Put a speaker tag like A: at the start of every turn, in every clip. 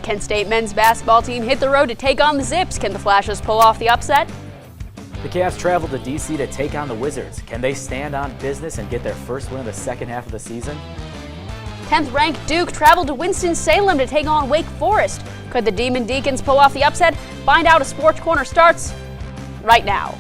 A: Kent State men's basketball team hit the road to take on the Zips. Can the Flashes pull off the upset?
B: The Cavs traveled to D.C. to take on the Wizards. Can they stand on business and get their first win of the second half of the season?
A: 10th-ranked Duke traveled to Winston-Salem to take on Wake Forest. Could the Demon Deacons pull off the upset? Find out as Sports Corner starts right now.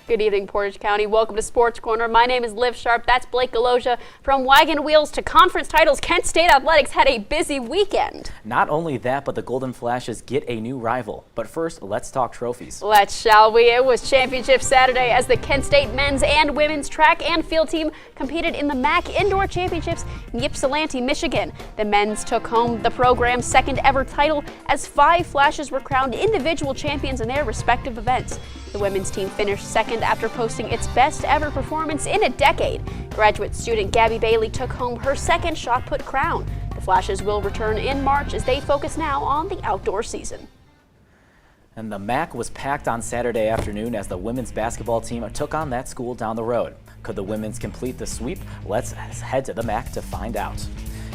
A: Good evening, Portage County. Welcome to Sports Corner. My name is Liv Sharp. That's Blake Galoja. From wagon wheels to conference titles, Kent State Athletics had a busy weekend.
B: Not only that, but the Golden Flashes get a new rival. But first, let's talk trophies.
A: Let's, shall we? It was Championship Saturday as the Kent State men's and women's track and field team competed in the MAC Indoor Championships in Ypsilanti, Michigan. The men's took home the program's second ever title as 5 Flashes were crowned individual champions in their respective events. The women's team finished second after posting its best ever performance in a decade. Graduate student Gabby Bailey took home her second shot put crown. The Flashes will return in March as they focus now on the outdoor season.
B: And the MAC was packed on Saturday afternoon as the women's basketball team took on that school down the road. Could the women's complete the sweep? Let's head to the MAC to find out.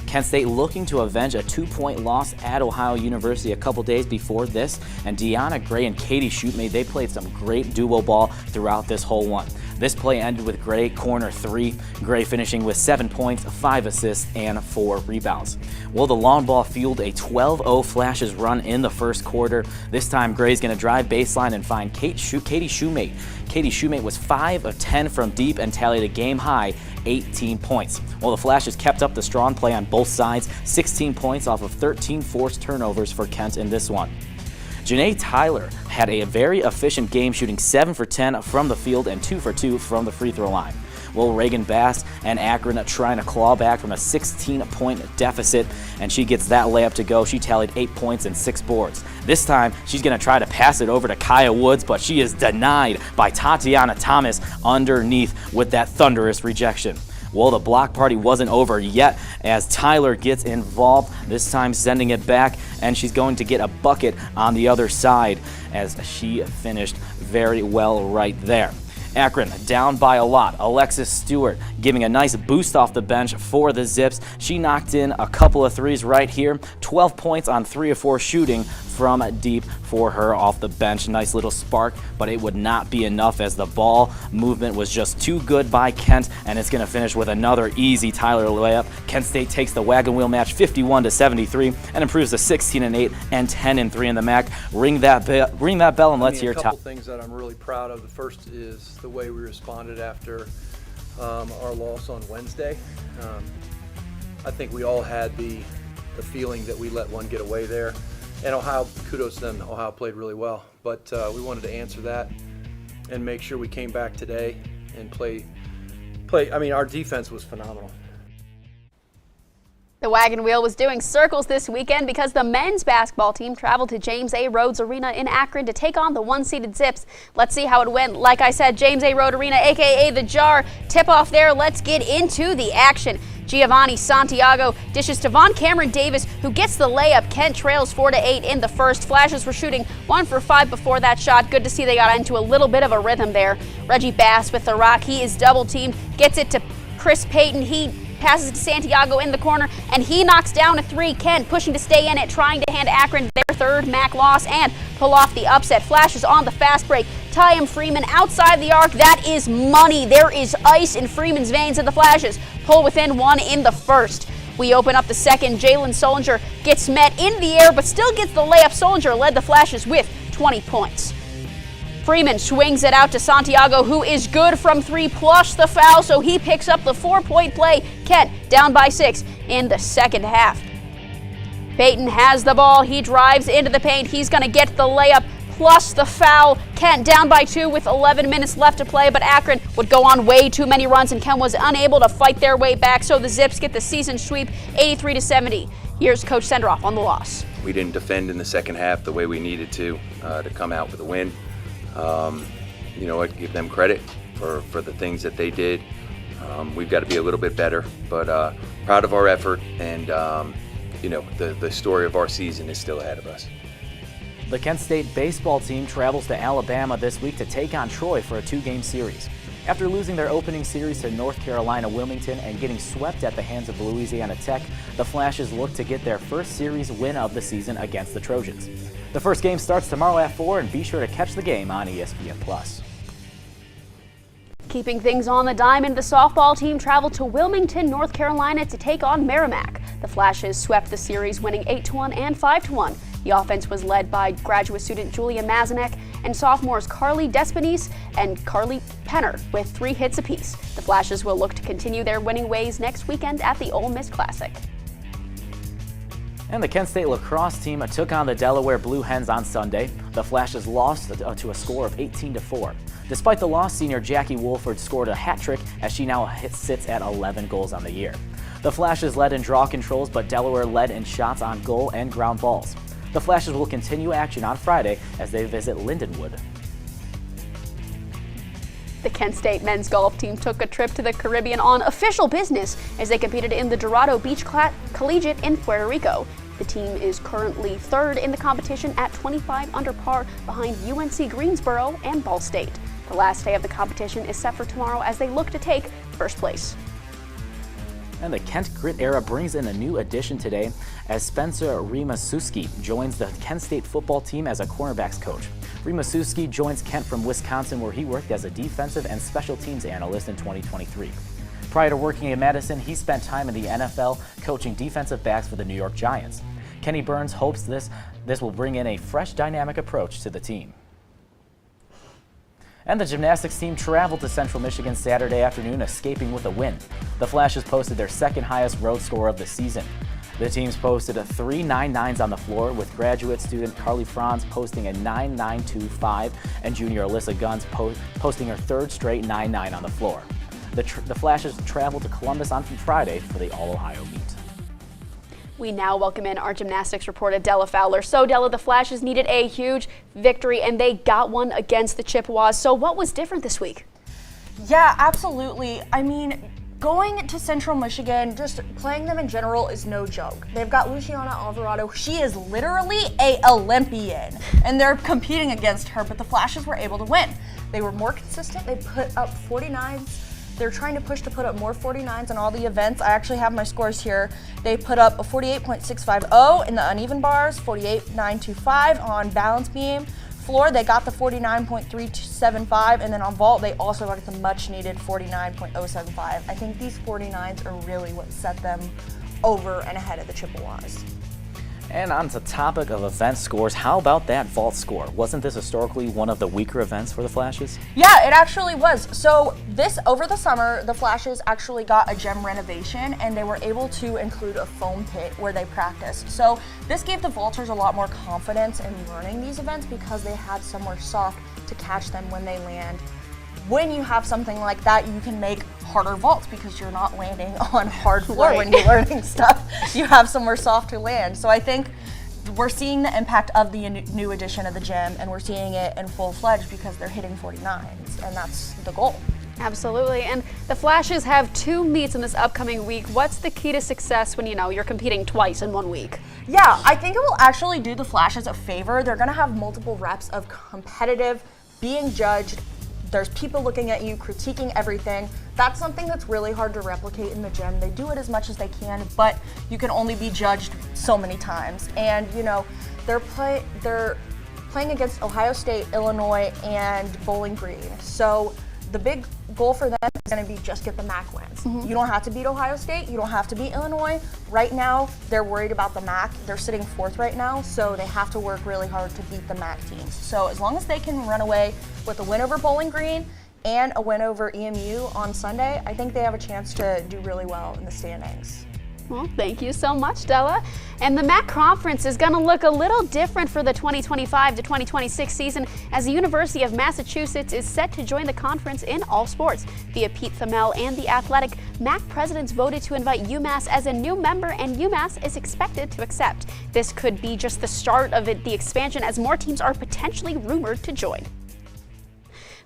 B: Kent State looking to avenge a 2-point loss at Ohio University a couple days before this, and Deanna Gray and Katie Shootmade, they played some great duo ball throughout this whole one. This play ended with Gray corner 3, Gray finishing with 7 points, 5 assists, and 4 rebounds. Well, the long ball fueled a 12-0 Flashes run in the first quarter. This time, Gray's going to drive baseline and find Katie Shootmade. Katie Shootmade was 5 of 10 from deep and tallied a game-high 18 points. Well, the Flashes kept up the strong play on both sides, 16 points off of 13 forced turnovers for Kent in this one. Janae Tyler had a very efficient game, shooting 7 for 10 from the field and 2 for 2 from the free throw line. Well, Reagan Bass and Akron trying to claw back from a 16-point deficit, and she gets that layup to go. She tallied 8 points and 6 boards. This time, she's going to try to pass it over to Kaya Woods, but she is denied by Tatiana Thomas underneath with that thunderous rejection. Well, the block party wasn't over yet as Tyler gets involved, this time sending it back, and she's going to get a bucket on the other side as she finished very well right there. Akron down by a lot. Alexis Stewart giving a nice boost off the bench for the Zips. She knocked in a couple of threes right here. 12 points on 3 of 4 shooting from deep for her off the bench. Nice little spark, but it would not be enough as the ball movement was just too good by Kent, and it's going to finish with another easy Tyler layup. Kent State takes the wagon wheel match 51-73 and improves to 16-8 and 10-3 in the MAC. Ring that bell and let's hear
C: a couple things that I'm really proud of. The first is the way we responded after our loss on Wednesday. I think we all had the feeling that we let one get away there. And Ohio, kudos to them. Ohio played really well, but we wanted to answer that and make sure we came back today and play. I mean, our defense was phenomenal.
A: The wagon wheel was doing circles this weekend because the men's basketball team traveled to James A. Rhodes Arena in Akron to take on the 1-seeded Zips. Let's see how it went. Like I said, James A. Rhodes Arena, aka the Jar, tip off there. Let's get into the action. Giovanni Santiago dishes to Von Cameron Davis, who gets the layup. Kent trails 4-8 in the first. Flashes were shooting 1 for 5 before that shot. Good to see they got into a little bit of a rhythm there. Reggie Bass with the rock. He is double teamed, gets it to Chris Payton. He passes it to Santiago in the corner, and he knocks down a 3. Kent pushing to stay in it, trying to hand Akron their third MAC loss and pull off the upset. Flashes on the fast break. Tyam Freeman outside the arc. That is money. There is ice in Freeman's veins, and the Flashes pull within 1 in the first. We open up the second. Jalen Solinger gets met in the air, but still gets the layup. Solinger led the Flashes with 20 points. Freeman swings it out to Santiago, who is good from 3 plus the foul, so he picks up the 4-point play. Kent down by 6 in the second half. Payton has the ball. He drives into the paint. He's going to get the layup plus the foul. Kent down by 2 with 11 minutes left to play, but Akron would go on way too many runs, and Kent was unable to fight their way back, so the Zips get the season sweep 83-70. Here's Coach Senderoff on the loss.
D: We didn't defend in the second half the way we needed to come out with a win. You know, I'd give them credit for the things that they did. We've got to be a little bit better, but proud of our effort, and the story of our season is still ahead of us.
B: The Kent State baseball team travels to Alabama this week to take on Troy for a 2-game series. After losing their opening series to North Carolina Wilmington and getting swept at the hands of Louisiana Tech, the Flashes look to get their first series win of the season against the Trojans. The first game starts tomorrow at 4, and be sure to catch the game on ESPN+.
A: Keeping things on the diamond, the softball team traveled to Wilmington, North Carolina to take on Merrimack. The Flashes swept the series, winning 8-1 and 5-1. The offense was led by graduate student Julia Mazanek and sophomores Carly Despinese and Carly Penner with 3 hits apiece. The Flashes will look to continue their winning ways next weekend at the Ole Miss Classic.
B: And the Kent State lacrosse team took on the Delaware Blue Hens on Sunday. The Flashes lost to a score of 18-4. Despite the loss, senior Jackie Wolford scored a hat trick as she now sits at 11 goals on the year. The Flashes led in draw controls, but Delaware led in shots on goal and ground balls. The Flashes will continue action on Friday as they visit Lindenwood.
A: The Kent State men's golf team took a trip to the Caribbean on official business as they competed in the Dorado Beach Collegiate in Puerto Rico. The team is currently 3rd in the competition at 25 under par behind UNC Greensboro and Ball State. The last day of the competition is set for tomorrow as they look to take first place.
B: And the Kent Grit era brings in a new addition today as Spencer Rimasuski joins the Kent State football team as a cornerbacks coach. Rimasuski joins Kent from Wisconsin, where he worked as a defensive and special teams analyst in 2023. Prior to working in Madison, he spent time in the NFL coaching defensive backs for the New York Giants. Kenny Burns hopes this will bring in a fresh, dynamic approach to the team. And the gymnastics team traveled to Central Michigan Saturday afternoon, escaping with a win. The Flashes posted their second highest road score of the season. The teams posted 3 9.9s on the floor, with graduate student Carly Franz posting a 9.925 and junior Alyssa Guns posting her 3rd straight 9.9 on the floor. The Flashes traveled to Columbus on Friday for the All-Ohio meet.
A: We now welcome in our gymnastics reporter, Della Fowler. So, Della, the Flashes needed a huge victory, and they got one against the Chippewas. So what was different this week?
E: Yeah, absolutely. I mean, going to Central Michigan, just playing them in general is no joke. They've got Luciana Alvarado. She is literally an Olympian, and they're competing against her, but the Flashes were able to win. They were more consistent. They put up 49s. They're trying to push to put up more 49s in all the events. I actually have my scores here. They put up a 48.650 in the uneven bars, 48.925 on balance beam. Floor, they got the 49.375, and then on vault, they also got the much-needed 49.075. I think these 49s are really what set them over and ahead of the Chippewas.
B: And on the topic of event scores, how about that vault score? Wasn't this historically one of the weaker events for the Flashes?
E: Yeah, it actually was. So over the summer, the Flashes actually got a gym renovation, and they were able to include a foam pit where they practiced. So this gave the vaulters a lot more confidence in learning these events because they had somewhere soft to catch them when they land. When you have something like that, you can make harder vaults because you're not landing on hard floor
A: Right.
E: when you're learning stuff. You have somewhere soft to land. So I think we're seeing the impact of the new addition of the gym, and we're seeing it in full-fledged because they're hitting 49s, and that's the goal.
A: Absolutely. And the Flashes have 2 meets in this upcoming week. What's the key to success when, you're competing twice in 1 week?
E: Yeah, I think it will actually do the Flashes a favor. They're going to have multiple reps of competitive, being judged. There's people looking at you, critiquing everything. That's something that's really hard to replicate in the gym. They do it as much as they can, but you can only be judged so many times. And, they're playing against Ohio State, Illinois, and Bowling Green. So the big goal for them is going to be just get the MAC wins. You don't have to beat Ohio State. You don't have to beat Illinois. Right now, they're worried about the MAC. They're sitting 4th right now, so they have to work really hard to beat the MAC teams. So as long as they can run away with a win over Bowling Green and a win over EMU on Sunday, I think they have a chance to do really well in the standings.
A: Well, thank you so much, Della. And the MAC Conference is going to look a little different for the 2025 to 2026 season, as the University of Massachusetts is set to join the conference in all sports. Via Pete Thamel and The Athletic, MAC presidents voted to invite UMass as a new member, and UMass is expected to accept. This could be just the start of the expansion, as more teams are potentially rumored to join.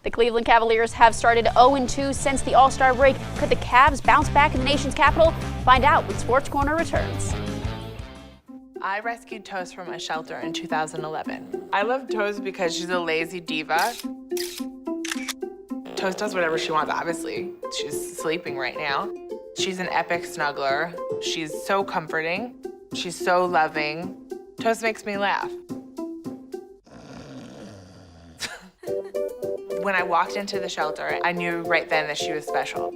A: The Cleveland Cavaliers have started 0-2 since the All-Star break. Could the Cavs bounce back in the nation's capital? Find out when Sportscorner returns.
F: I rescued Toast from a shelter in 2011. I love Toast because she's a lazy diva. Toast does whatever she wants, obviously. She's sleeping right now. She's an epic snuggler. She's so comforting. She's so loving. Toast makes me laugh. When I walked into the shelter, I knew right then that she was special.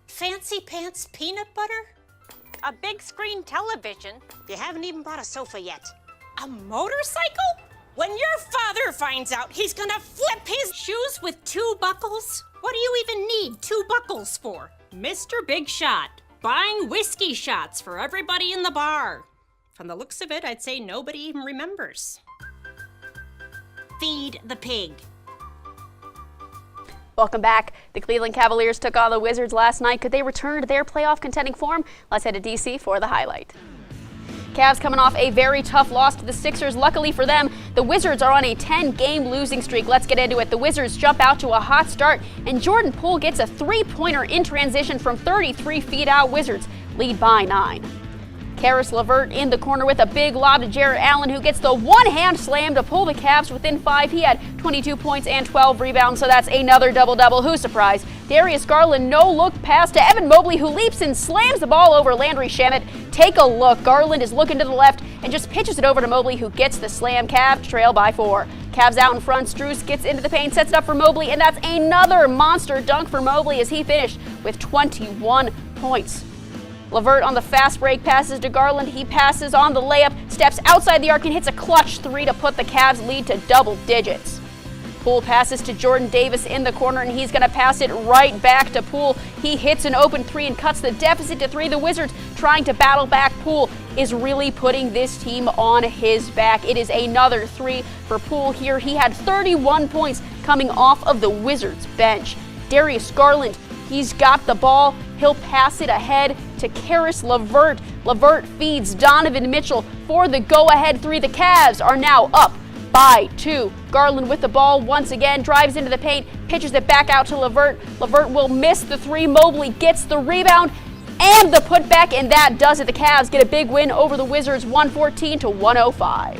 G: Fancy pants peanut butter? A big screen television? You haven't even bought a sofa yet. A motorcycle? When your father finds out, he's gonna flip his shoes with 2 buckles? What do you even need 2 buckles for? Mr. Big Shot, buying whiskey shots for everybody in the bar. From the looks of it, I'd say nobody even remembers. Feed the pig.
A: Welcome back. The Cleveland Cavaliers took on the Wizards last night. Could they return to their playoff contending form? Let's head to D.C. for the highlight. Cavs coming off a very tough loss to the Sixers. Luckily for them, the Wizards are on a 10-game losing streak. Let's get into it. The Wizards jump out to a hot start, and Jordan Poole gets a 3-pointer in transition from 33 feet out. Wizards lead by 9. Caris LeVert in the corner with a big lob to Jarrett Allen, who gets the one-hand slam to pull the Cavs within 5. He had 22 points and 12 rebounds, so that's another double-double. Who's surprised? Darius Garland no-look pass to Evan Mobley, who leaps and slams the ball over Landry Shamet. Take a look. Garland is looking to the left and just pitches it over to Mobley, who gets the slam. Cavs trail by 4. Cavs out in front. Strus gets into the paint, sets it up for Mobley, and that's another monster dunk for Mobley as he finished with 21 points. LeVert on the fast break passes to Garland. He passes on the layup, steps outside the arc, and hits a clutch 3 to put the Cavs lead to double digits. Poole passes to Jordan Davis in the corner, and he's going to pass it right back to Poole. He hits an open 3 and cuts the deficit to 3. The Wizards trying to battle back. Poole is really putting this team on his back. It is another 3 for Poole here. He had 31 points coming off of the Wizards bench. Darius Garland, he's got the ball. He'll pass it ahead to Caris LeVert. LeVert feeds Donovan Mitchell for the go-ahead 3. The Cavs are now up by 2. Garland with the ball once again, drives into the paint, pitches it back out to LeVert. LeVert will miss the 3. Mobley gets the rebound and the putback, and that does it. The Cavs get a big win over the Wizards, 114-105.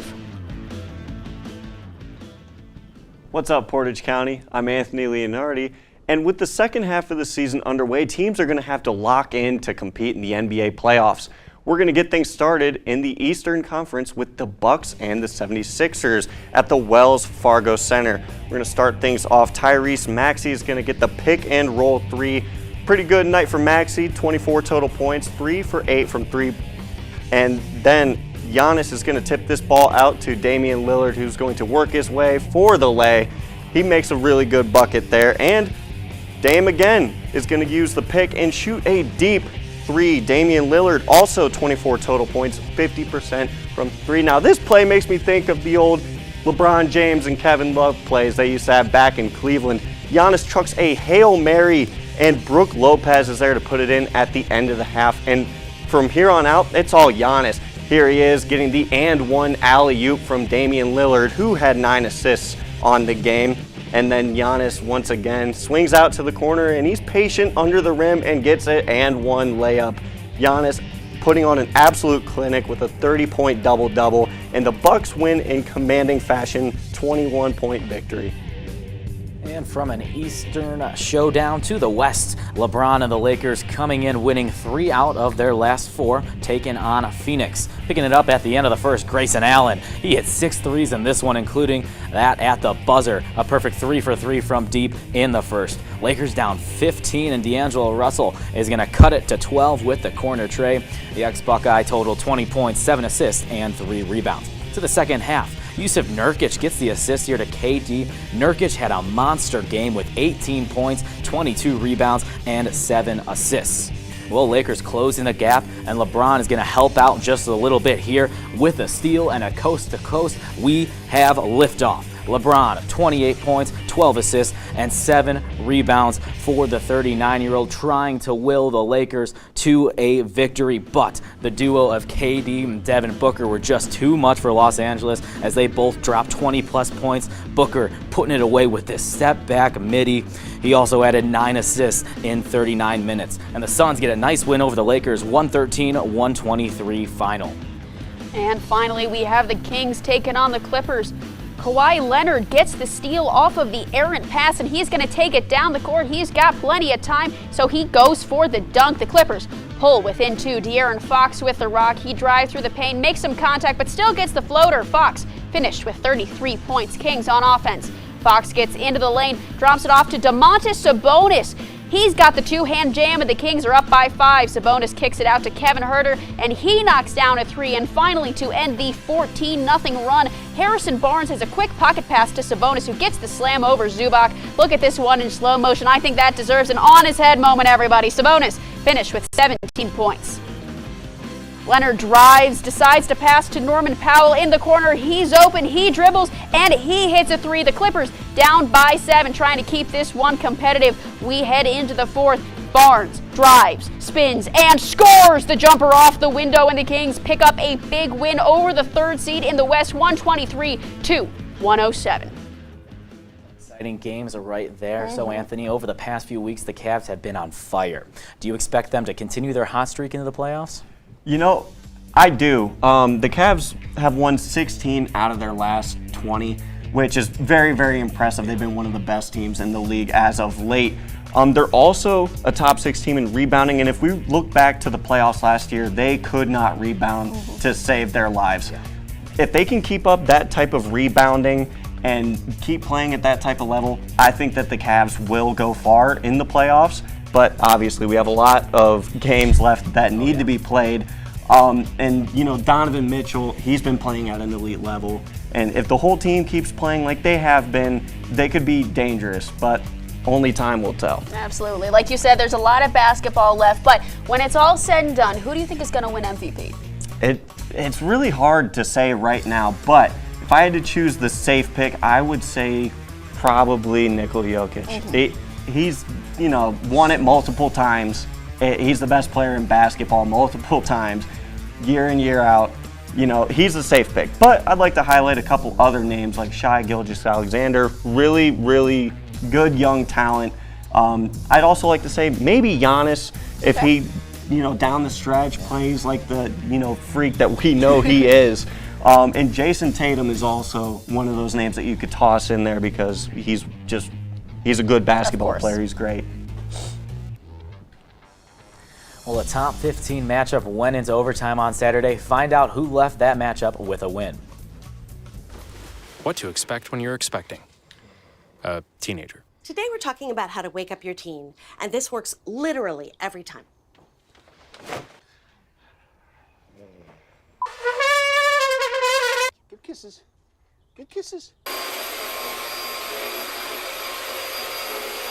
H: What's up, Portage County? I'm Anthony Leonardi. And with the second half of the season underway, teams are going to have to lock in to compete in the NBA playoffs. We're going to get things started in the Eastern Conference with the Bucks and the 76ers at the Wells Fargo Center. We're going to start things off. Tyrese Maxey is going to get the pick and roll 3. Pretty good night for Maxey, 24 total points, 3 for 8 from 3. And then Giannis is going to tip this ball out to Damian Lillard, who's going to work his way for the lay. He makes a really good bucket there. And Dame again is going to use the pick and shoot a deep 3. Damian Lillard also 24 total points, 50% from 3. Now this play makes me think of the old LeBron James and Kevin Love plays they used to have back in Cleveland. Giannis trucks a Hail Mary and Brook Lopez is there to put it in at the end of the half. And from here on out, it's all Giannis. Here he is getting the and one alley-oop from Damian Lillard, who had 9 assists on the game. And then Giannis once again swings out to the corner and he's patient under the rim and gets it and one layup. Giannis putting on an absolute clinic with a 30-point double-double, and the Bucks win in commanding fashion, 21-point victory.
B: And from an Eastern showdown to the West, LeBron and the Lakers coming in winning 3 out of their last 4, taking on Phoenix. Picking it up at the end of the first, Grayson Allen. He hit 6 threes in this one, including that at the buzzer. A perfect 3 for 3 from deep in the first. Lakers down 15, and D'Angelo Russell is going to cut it to 12 with the corner tray. The ex-Buckeye totaled 20 points, 7 assists, and 3 rebounds. To the second half, Yusuf Nurkic gets the assist here to KD. Nurkic had a monster game with 18 points, 22 rebounds, and 7 assists. Well, Lakers closing the gap, and LeBron is going to help out just a little bit here with a steal and a coast-to-coast. We have liftoff. LeBron, 28 points, 12 assists, and 7 rebounds for the 39-year-old, trying to will the Lakers to a victory. But the duo of KD and Devin Booker were just too much for Los Angeles as they both dropped 20-plus points. Booker putting it away with this step-back midi. He also added 9 assists in 39 minutes. And the Suns get a nice win over the Lakers, 113-123 final.
A: And finally, we have the Kings taking on the Clippers. Kawhi Leonard gets the steal off of the errant pass, and he's going to take it down the court. He's got plenty of time, so he goes for the dunk. The Clippers pull within 2. De'Aaron Fox with the rock. He drives through the paint, makes some contact, but still gets the floater. Fox finished with 33 points. Kings on offense. Fox gets into the lane, drops it off to Domantas Sabonis. He's got the two-hand jam, and the Kings are up by 5. Sabonis kicks it out to Kevin Huerter, and he knocks down a 3. And finally, to end the 14-0 run, Harrison Barnes has a quick pocket pass to Sabonis, who gets the slam over Zubac. Look at this one in slow motion. I think that deserves an on-his-head moment, everybody. Sabonis finished with 17 points. Leonard drives, decides to pass to Norman Powell in the corner. He's open, he dribbles, and he hits a 3. The Clippers down by 7, trying to keep this one competitive. We head into the 4th. Barnes drives, spins, and scores the jumper off the window, and the Kings pick up a big win over the 3rd seed in the West, 123-107.
B: Exciting games are right there. So, Anthony, over the past few weeks, the Cavs have been on fire. Do you expect them to continue their hot streak into the playoffs?
H: You know, I do. The Cavs have won 16 out of their last 20, which is very, very impressive. They've been one of the best teams in the league as of late. They're also a top 6 team in rebounding, and if we look back to the playoffs last year, they could not rebound to save their lives. If they can keep up that type of rebounding and keep playing at that type of level, I think that the Cavs will go far in the playoffs. But obviously, we have a lot of games left that need to be played. And, you know, Donovan Mitchell, he's been playing at an elite level. And if the whole team keeps playing like they have been, they could be dangerous. But only time will tell.
A: Absolutely. Like you said, there's a lot of basketball left. But when it's all said and done, who do you think is going to win MVP?
H: It's really hard to say right now. But if I had to choose the safe pick, I would say probably Nikola Jokic. He's, you know, won it multiple times. He's the best player in basketball multiple times, year in, year out. You know, he's a safe pick. But I'd like to highlight a couple other names like Shai Gilgeous-Alexander, really, really good young talent. I'd also like to say maybe Giannis, if he, you know, down the stretch plays like the, you know, freak that we know he is. And Jason Tatum is also one of those names that you could toss in there because he's a good basketball player. He's great.
B: Well, the top 15 matchup went into overtime on Saturday. Find out who left that matchup with a win.
I: What to expect when you're expecting a teenager.
J: Today we're talking about how to wake up your teen, and this works literally every time.
K: Good kisses. Good kisses.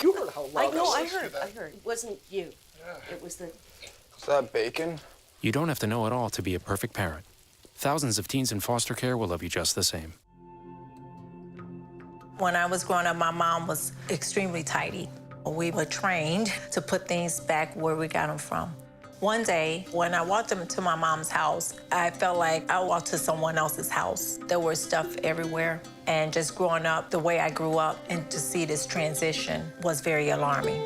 K: You heard how loud
J: I heard. It wasn't you. Yeah. It was the...
K: Is that bacon?
I: You don't have to know it all to be a perfect parent. Thousands of teens in foster care will love you just the same.
L: When I was growing up, my mom was extremely tidy. We were trained to put things back where we got them from. One day, when I walked into my mom's house, I felt like I walked to someone else's house. There was stuff everywhere. And just growing up the way I grew up and to see this transition was very alarming.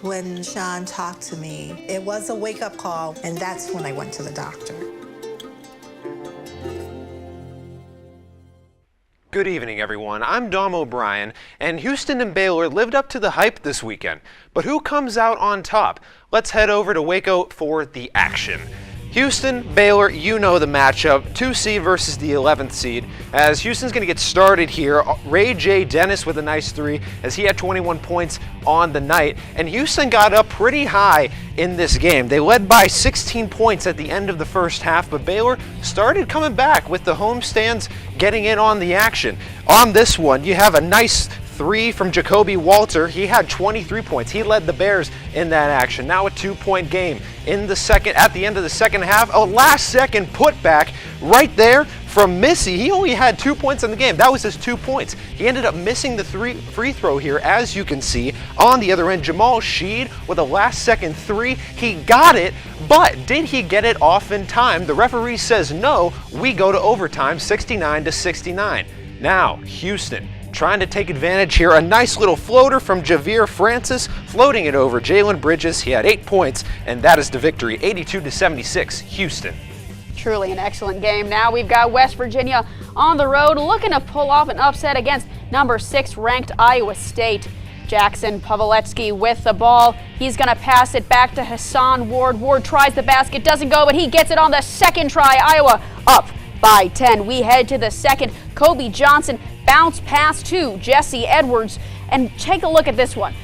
M: When Sean talked to me, it was a wake-up call, and that's when I went to the doctor.
N: Good evening, everyone. I'm Dom O'Brien, and Houston and Baylor lived up to the hype this weekend. But who comes out on top? Let's head over to Waco for the action. Houston, Baylor, you know the matchup, 2 seed versus the 11th seed. As Houston's going to get started here, Ray J. Dennis with a nice 3 as he had 21 points on the night. And Houston got up pretty high in this game. They led by 16 points at the end of the first half, but Baylor started coming back with the homestands getting in on the action. On this one, you have a nice 3 from Jacoby Walter. He had 23 points. He led the Bears in that action. Now a 2-point game at the end of the second half. A last-second putback right there from Missy. He only had 2 points in the game. That was his 2 points. He ended up missing the free throw here, as you can see. On the other end, Jamal Sheed with a last-second three. He got it, but did he get it off in time? The referee says no. We go to overtime, 69-69. Now, Houston trying to take advantage here. A nice little floater from Javier Francis, floating it over Jalen Bridges. He had 8 points, and that is the victory, 82-76, Houston.
A: Truly an excellent game. Now we've got West Virginia on the road looking to pull off an upset against number 6 ranked Iowa State. Jackson Pawlowski with the ball. He's going to pass it back to Hassan Ward. Ward tries the basket, doesn't go, but he gets it on the second try. Iowa up by 10. We head to the second. Kobe Johnson bounce pass to Jesse Edwards. And take a look at this one.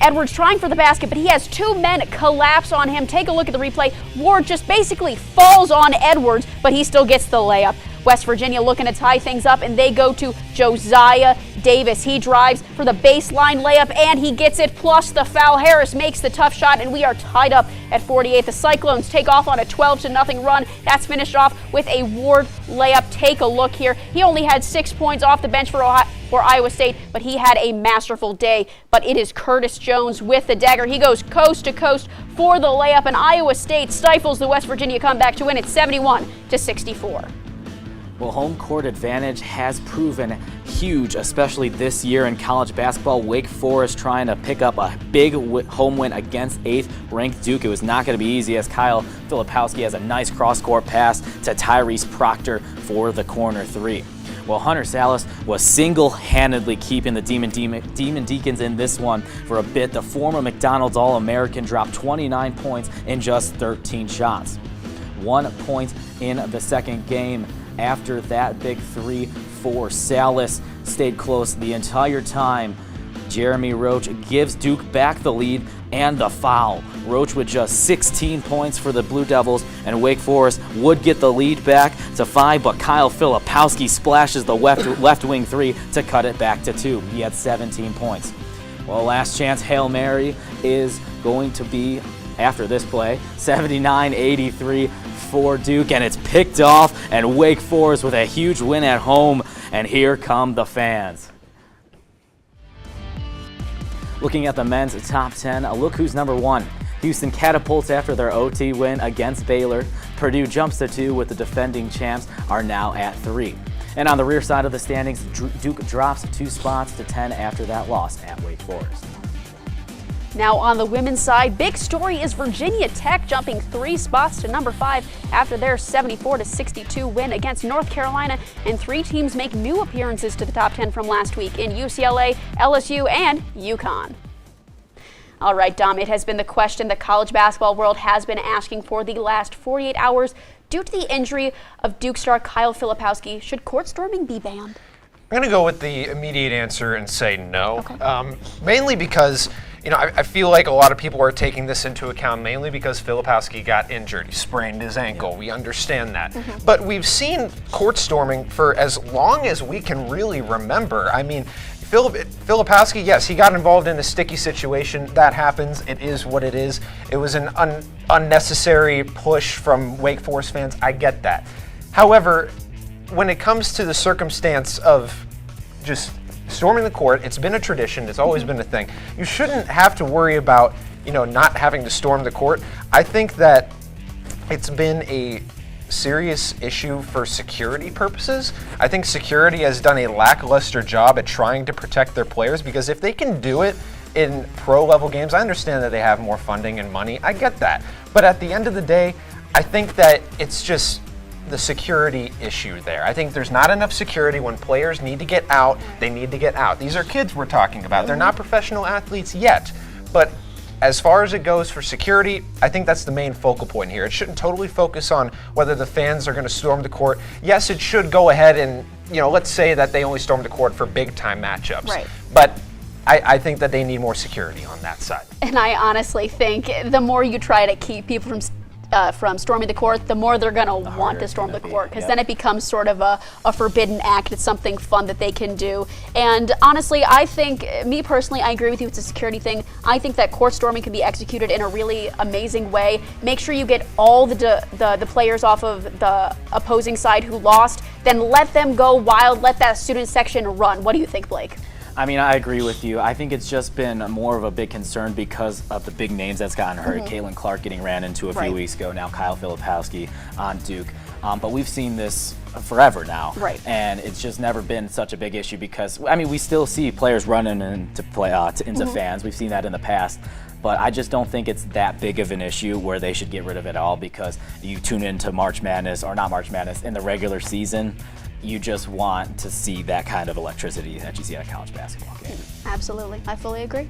A: Edwards trying for the basket, but he has 2 men collapse on him. Take a look at the replay. Ward just basically falls on Edwards, but he still gets the layup. West Virginia looking to tie things up, and they go to Josiah Davis. He drives for the baseline layup, and he gets it, plus the foul. Harris makes the tough shot, and we are tied up at 48. The Cyclones take off on a 12-0 run. That's finished off with a Ward layup. Take a look here. He only had 6 points off the bench for Iowa State, but he had a masterful day. But it is Curtis Jones with the dagger. He goes coast to coast for the layup, and Iowa State stifles the West Virginia comeback to win it 71-64.
B: Well, home court advantage has proven huge, especially this year in college basketball. Wake Forest trying to pick up a big home win against 8th-ranked Duke. It was not going to be easy, as Kyle Filipowski has a nice cross-court pass to Tyrese Proctor for the corner three. Well, Hunter Salas was single-handedly keeping the Demon Deacons in this one for a bit. The former McDonald's All-American dropped 29 points in just 13 shots. 1 point in the second game. After that big three for Salas, stayed close the entire time. Jeremy Roach gives Duke back the lead and the foul. Roach with just 16 points for the Blue Devils, and Wake Forest would get the lead back to 5, but Kyle Filipowski splashes the left wing three to cut it back to 2. He had 17 points. Well, last chance Hail Mary is going to be, after this play, 79-83 for Duke, and it's picked off, and Wake Forest with a huge win at home, and here come the fans. Looking at the men's top 10, look who's number 1. Houston catapults after their OT win against Baylor. Purdue jumps to 2 with the defending champs are now at 3. And on the rear side of the standings, Duke drops 2 spots to 10 after that loss at Wake Forest.
A: Now on the women's side, big story is Virginia Tech jumping 3 spots to number 5 after their 74-62 win against North Carolina, and 3 teams make new appearances to the top 10 from last week in UCLA, LSU, and UConn. All right, Dom, it has been the question the college basketball world has been asking for the last 48 hours. Due to the injury of Duke star Kyle Filipowski, should court storming be banned?
N: I'm going to go with the immediate answer and say no.
A: Okay.
N: Mainly because, I feel like a lot of people are taking this into account mainly because Filipowski got injured. He sprained his ankle. We understand that. But we've seen court storming for as long as we can really remember. I mean, Filipowski, yes, he got involved in a sticky situation. That happens. It is what it is. It was an unnecessary push from Wake Forest fans. I get that. However, when it comes to the circumstance of just storming the court, it's been a tradition. It's always been a thing. You shouldn't have to worry about, not having to storm the court. I think that it's been a serious issue for security purposes. I think security has done a lackluster job at trying to protect their players, because if they can do it in pro-level games, I understand that they have more funding and money. I get that. But at the end of the day, I think that it's just the security issue there. I think there's not enough security. When players need to get out, they need to get out. These are kids we're talking about. They're not professional athletes yet. But as far as it goes for security, I think that's the main focal point here. It shouldn't totally focus on whether the fans are going to storm the court. Yes, it should go ahead and, let's say that they only storm the court for big-time matchups.
A: Right.
N: But I think that they need more security on that side.
A: And I honestly think the more you try to keep people from from storming the court, the more they're going to want to storm the court, because then it becomes sort of a forbidden act. It's something fun that they can do. And honestly, I think, me personally, I agree with you, it's a security thing. I think that court storming can be executed in a really amazing way. Make sure you get all the players off of the opposing side who lost, then let them go wild, let that student section run. What do you think, Blake?
B: I mean, I agree with you. I think it's just been more of a big concern because of the big names that's gotten hurt. Caitlin Clark getting ran into a few weeks ago, now Kyle Filipowski on Duke. But we've seen this forever now. And it's just never been such a big issue because, I mean, we still see players running into fans. We've seen that in the past. But I just don't think it's that big of an issue where they should get rid of it all, because you tune into March Madness, or not March Madness, in the regular season, you just want to see that kind of electricity that you see at a college basketball game.
A: Absolutely. I fully agree.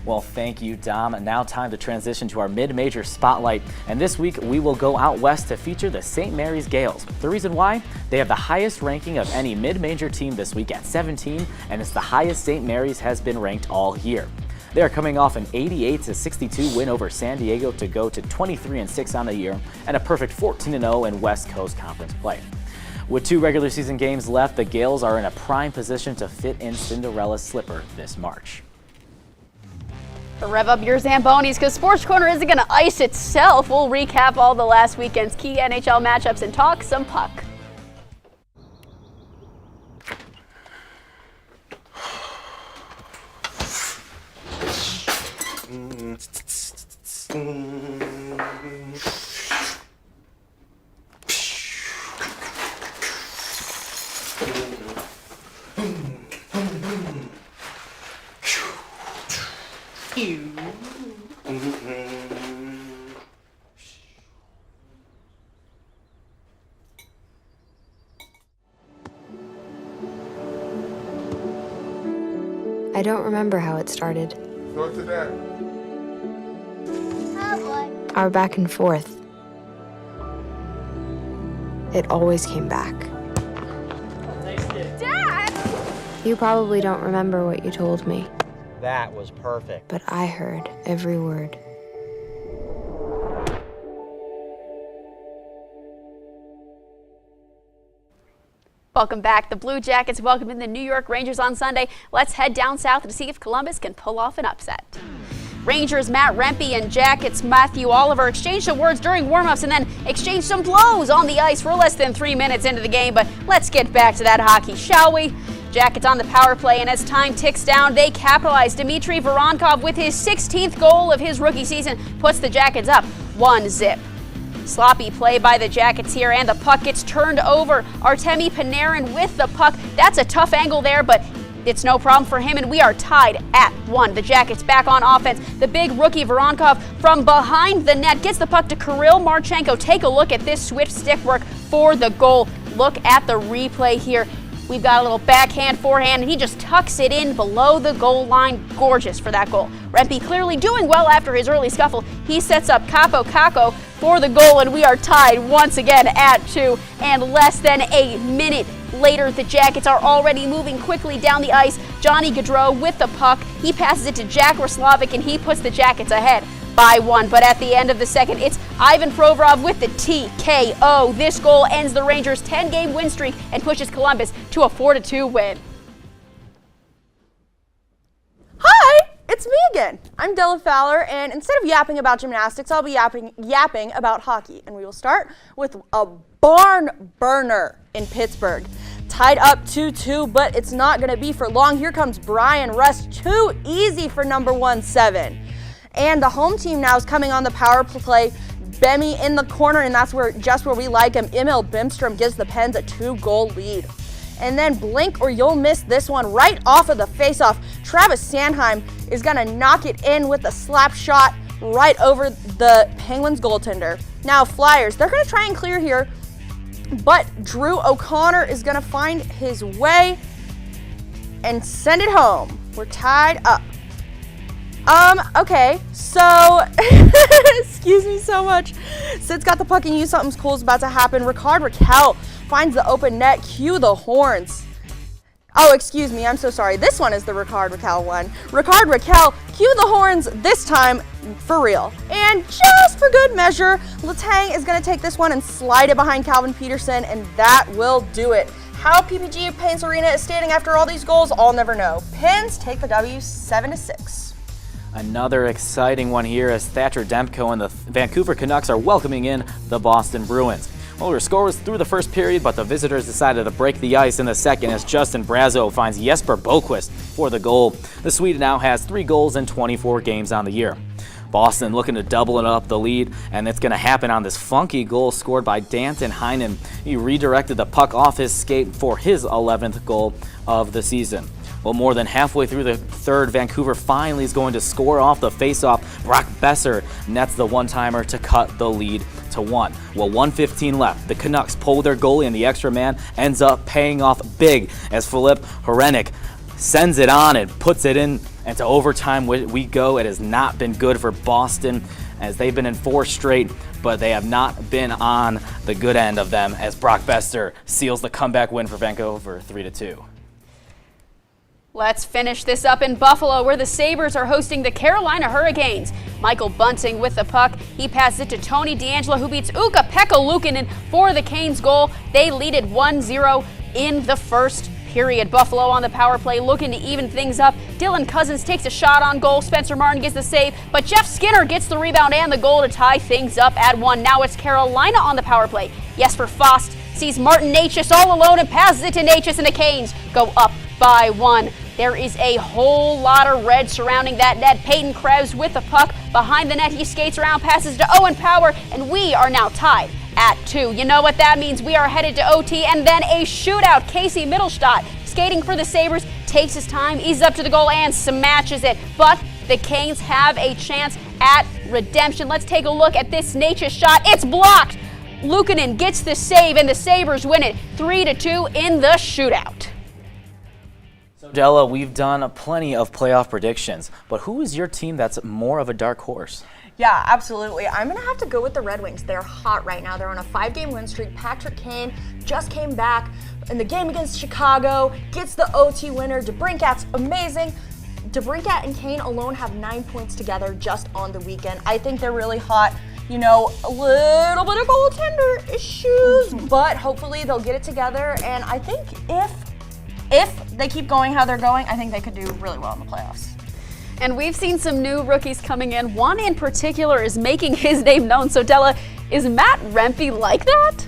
B: Well, thank you, Dom. And now time to transition to our mid-major spotlight. And this week, we will go out west to feature the St. Mary's Gales. The reason why? They have the highest ranking of any mid-major team this week at 17, and it's the highest St. Mary's has been ranked all year. They are coming off an 88-62 win over San Diego to go to 23-6 on the year, and a perfect 14-0 in West Coast Conference play. With 2 regular season games left, the Gales are in a prime position to fit in Cinderella's slipper this March.
A: Rev up your Zambonis, because Sportscorner isn't going to ice itself. We'll recap all the last weekend's key NHL matchups and talk some puck.
O: I don't remember how it started.
K: Go to that.
O: Our back and forth. It always came back.
A: Dad!
O: You probably don't remember what you told me,
P: That was perfect.
O: but I heard every word.
A: Welcome back. The Blue Jackets welcoming the New York Rangers on Sunday. Let's head down south to see if Columbus can pull off an upset. Rangers Matt Rempe and Jackets Matthew Oliver exchanged some words during warmups and then exchanged some blows on the ice for less than 3 minutes into the game. But let's get back to that hockey, shall we? Jackets on the power play, and as time ticks down, they capitalize. Dmitry Voronkov, with his 16th goal of his rookie season, puts the Jackets up 1-0. Sloppy play by the Jackets here, and the puck gets turned over. Artemi Panarin with the puck. That's a tough angle there, but it's no problem for him, and we are tied at 1. The Jackets back on offense. The big rookie Voronkov from behind the net gets the puck to Kirill Marchenko. Take a look at this swift stick work for the goal. Look at the replay here. We've got a little backhand, forehand, and he just tucks it in below the goal line. Gorgeous for that goal. Rempe clearly doing well after his early scuffle. He sets up Capo Caco for the goal, and we are tied once again at 2. And less than a minute later, the Jackets are already moving quickly down the ice. Johnny Gaudreau with the puck. He passes it to Jack Roslovic, and he puts the Jackets ahead by 1. But at the end of the second, it's Ivan Provorov with the TKO. This goal ends the Rangers' 10-game win streak and pushes Columbus to a 4-2 win.
E: Hi, it's me again. I'm Della Fowler, and instead of yapping about gymnastics, I'll be yapping about hockey. And we will start with a barn burner in Pittsburgh. Tied up 2-2, but it's not going to be for long. Here comes Brian Rust. Too easy for number 17. And the home team now is coming on the power play. Bemi in the corner, and that's just where we like him. Emil Bimstrom gives the Pens a 2-goal lead. And then blink or you'll miss this one right off of the faceoff. Travis Sanheim is going to knock it in with a slap shot right over the Penguins goaltender. Now Flyers, they're going to try and clear here, but Drew O'Connor is going to find his way and send it home. We're tied up. Okay, so, excuse me so much. Sid's got the puck and you, something cool is about to happen. Ricard Raquel finds the open net. Cue the horns. Oh, excuse me, I'm so sorry. This one is the Ricard Raquel one. Ricard Raquel cue the horns this time for real. And just for good measure, Letang is going to take this one and slide it behind Calvin Peterson, and that will do it. How PPG Paints Arena is standing after all these goals, I'll never know. Pins take the W 7-6.
B: Another exciting one here as Thatcher Demko and the Vancouver Canucks are welcoming in the Boston Bruins. Well, we were scoreless through the first period, but the visitors decided to break the ice in the second as Justin Brazeau finds Jesper Boquist for the goal. The Swede now has 3 goals in 24 games on the year. Boston looking to double it up the lead, and it's going to happen on this funky goal scored by Danton Heinen. He redirected the puck off his skate for his 11th goal of the season. Well, more than halfway through the third, Vancouver finally is going to score off the faceoff. Brock Besser nets the one-timer to cut the lead to 1. Well, 1:15 left. The Canucks pull their goalie, and the extra man ends up paying off big as Filip Hrenek sends it on and puts it in. And to overtime we go. It has not been good for Boston as they've been in 4 straight, but they have not been on the good end of them as Brock Besser seals the comeback win for Vancouver 3-2.
A: Let's finish this up in Buffalo, where the Sabres are hosting the Carolina Hurricanes. Michael Bunting with the puck. He passes it to Tony DeAngelo, who beats Ukko-Pekka Luukkonen for the Canes goal. They lead it 1-0 in the first period. Buffalo on the power play looking to even things up. Dylan Cousins takes a shot on goal. Spencer Martin gets the save, but Jeff Skinner gets the rebound and the goal to tie things up at 1. Now it's Carolina on the power play. Jesper Fast sees Martin Necas all alone and passes it to Necas, and the Canes go up by 1. There is a whole lot of red surrounding that net. Peyton Krebs with the puck behind the net. He skates around, passes to Owen Power, and we are now tied at 2. You know what that means? We are headed to OT and then a shootout. Casey Mittelstadt, skating for the Sabres, takes his time, eases up to the goal and smashes it. But the Canes have a chance at redemption. Let's take a look at this Necas shot. It's blocked. Luukkonen gets the save, and the Sabres win it 3-2 in the shootout.
B: So Della, we've done plenty of playoff predictions, but who is your team that's more of a dark horse?
E: Yeah, absolutely. I'm going to have to go with the Red Wings. They're hot right now. They're on a 5-game win streak. Patrick Kane just came back in the game against Chicago, gets the OT winner. DeBrincat's amazing. DeBrincat and Kane alone have 9 points together just on the weekend. I think they're really hot. You know, a little bit of goaltender issues, but hopefully they'll get it together. And I think if they keep going how they're going, I think they could do really well in the playoffs.
A: And we've seen some new rookies coming in. One in particular is making his name known. So Della, is Matt Rempe like that?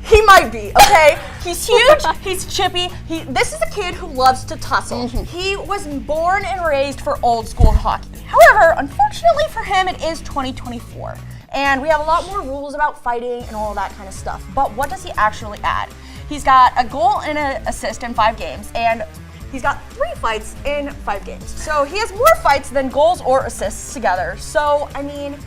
E: He might be, okay? He's huge, he's chippy. This is a kid who loves to tussle. He was born and raised for old school hockey. However, unfortunately for him, it is 2024. And we have a lot more rules about fighting and all that kind of stuff. But what does he actually add? He's got a goal and an assist in 5 games, and he's got 3 fights in 5 games. So he has more fights than goals or assists together. So, I mean,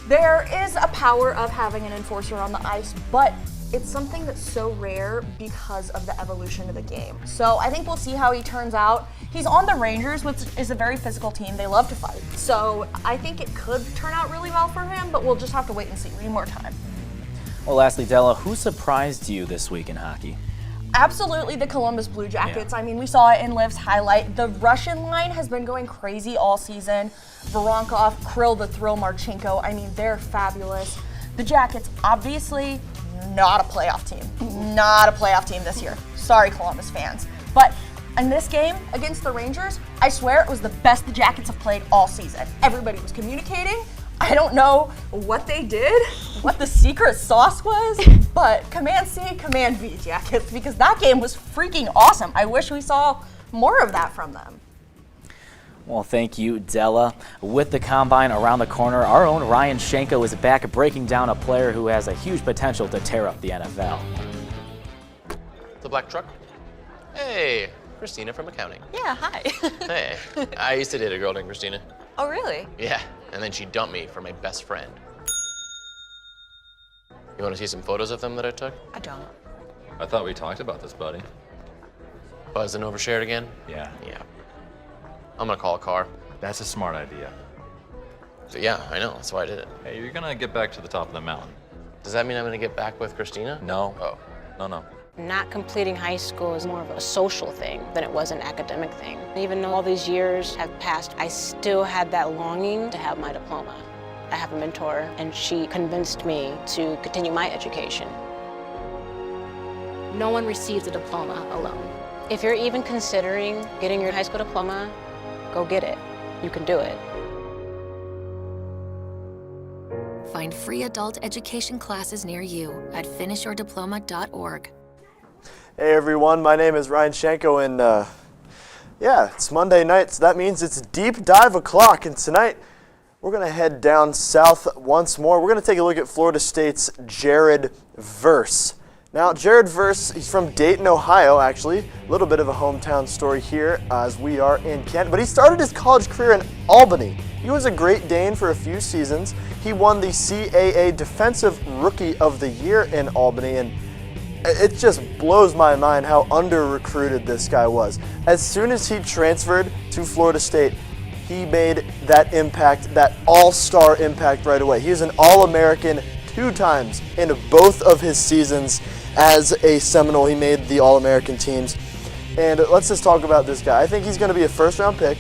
E: there is a power of having an enforcer on the ice, but it's something that's so rare because of the evolution of the game. So I think we'll see how he turns out. He's on the Rangers, which is a very physical team. They love to fight. So I think it could turn out really well for him, but we'll just have to wait and see. We need more time.
B: Well, lastly, Della, who surprised you this week in hockey?
E: Absolutely the Columbus Blue Jackets. Yeah. I mean, we saw it in Liv's highlight. The Russian line has been going crazy all season. Voronkov, Krill, the Thrill, Marchenko. I mean, they're fabulous. The Jackets, obviously, not a playoff team. Not a playoff team this year. Sorry, Columbus fans. But in this game against the Rangers, I swear it was the best the Jackets have played all season. Everybody was communicating. I don't know what they did, what the secret sauce was, but Command C, Command V, Jackets, because that game was freaking awesome. I wish we saw more of that from them.
B: Well, thank you, Della. With the combine around the corner, our own Ryan Shanko is back breaking down a player who has a huge potential to tear up the NFL.
Q: The black truck? Hey, Christina from accounting.
R: Yeah, hi.
Q: Hey, I used to date a girl named Christina.
R: Oh, really?
Q: Yeah, and then she dumped me for my best friend. You want to see some photos of them that I took?
R: I don't.
S: I thought we talked about this, buddy.
Q: Buzz and overshared again?
S: Yeah.
Q: Yeah. I'm gonna call a car.
S: That's a smart idea.
Q: So yeah, I know, that's why I did it.
S: Hey, you're gonna get back to the top of the mountain.
Q: Does that mean I'm gonna get back with Christina?
S: No.
Q: Oh.
S: No.
R: Not completing high school is more of a social thing than it was an academic thing. Even though all these years have passed, I still had that longing to have my diploma. I have a mentor, and she convinced me to continue my education. No one receives a diploma alone. If you're even considering getting your high school diploma, go get it. You can do it.
T: Find free adult education classes near you at finishyourdiploma.org.
U: Hey everyone, my name is Ryan Shanko, and yeah, it's Monday night, so that means it's deep dive o'clock, and tonight we're going to head down south once more. We're going to take a look at Florida State's Jared Verse. Now, Jared Verse, he's from Dayton, Ohio, actually. A little bit of a hometown story here as we are in Kent, but he started his college career in Albany. He was a Great Dane for a few seasons. He won the CAA Defensive Rookie of the Year in Albany, and it just blows my mind how under-recruited this guy was. As soon as he transferred to Florida State, he made that impact, that all-star impact right away. He is an All-American 2 times in both of his seasons as a Seminole. He made the All-American teams. And let's just talk about this guy. I think he's going to be a first-round pick.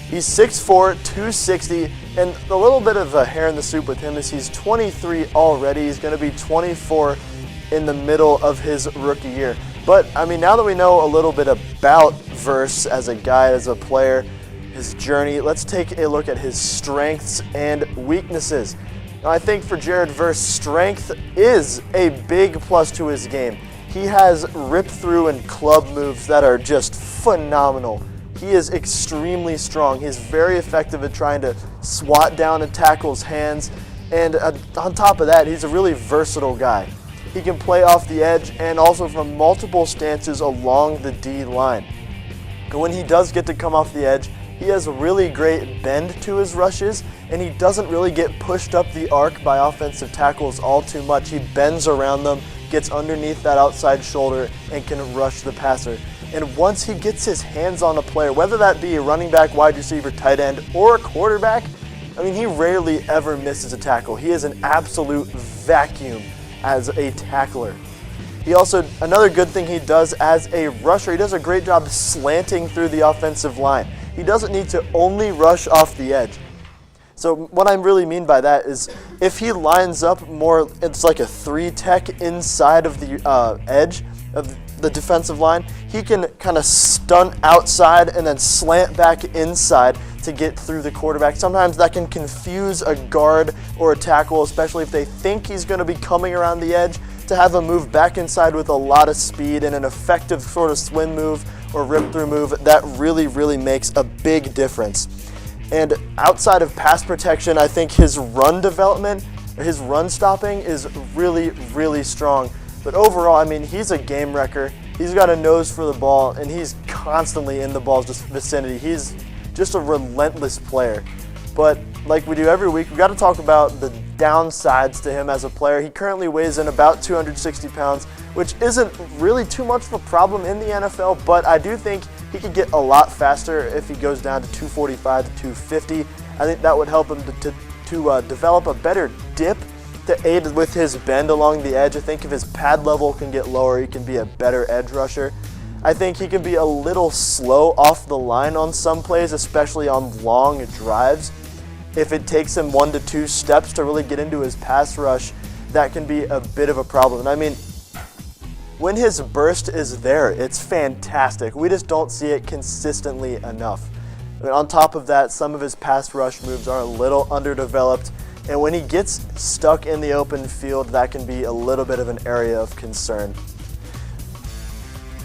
U: He's 6'4", 260, and a little bit of a hair in the soup with him is he's 23 already. He's going to be 24 in the middle of his rookie year. But, I mean, now that we know a little bit about Verse as a guy, as a player, his journey, let's take a look at his strengths and weaknesses. Now, I think for Jared Verse, strength is a big plus to his game. He has rip-through and club moves that are just phenomenal. He is extremely strong. He's very effective at trying to swat down a tackle's hands. And on top of that, he's a really versatile guy. He can play off the edge and also from multiple stances along the D line. And when he does get to come off the edge, he has a really great bend to his rushes, and he doesn't really get pushed up the arc by offensive tackles all too much. He bends around them, gets underneath that outside shoulder, and can rush the passer. And once he gets his hands on a player, whether that be a running back, wide receiver, tight end, or a quarterback, I mean, he rarely ever misses a tackle. He is an absolute vacuum as a tackler. He also, another good thing he does as a rusher, he does a great job slanting through the offensive line. He doesn't need to only rush off the edge. So what I really mean by that is if he lines up more, it's like a 3-tech inside of the edge of the defensive line, he can kind of stunt outside and then slant back inside to get through the quarterback. Sometimes that can confuse a guard or a tackle, especially if they think he's going to be coming around the edge, to have him move back inside with a lot of speed and an effective sort of swim move or rip-through move. That really, really makes a big difference. And outside of pass protection, I think his run development, his run stopping is really, really strong. But overall, I mean, he's a game wrecker. He's got a nose for the ball, and he's constantly in the ball's vicinity. He's just a relentless player. But like we do every week, we've got to talk about the downsides to him as a player. He currently weighs in about 260 pounds, which isn't really too much of a problem in the NFL, but I do think he could get a lot faster if he goes down to 245 to 250. I think that would help him to develop a better dip to aid with his bend along the edge. I think if his pad level can get lower, he can be a better edge rusher. I think he can be a little slow off the line on some plays, especially on long drives. If it takes him 1 to 2 steps to really get into his pass rush, that can be a bit of a problem. And I mean, when his burst is there, it's fantastic. We just don't see it consistently enough. I mean, on top of that, some of his pass rush moves are a little underdeveloped. And when he gets stuck in the open field, that can be a little bit of an area of concern.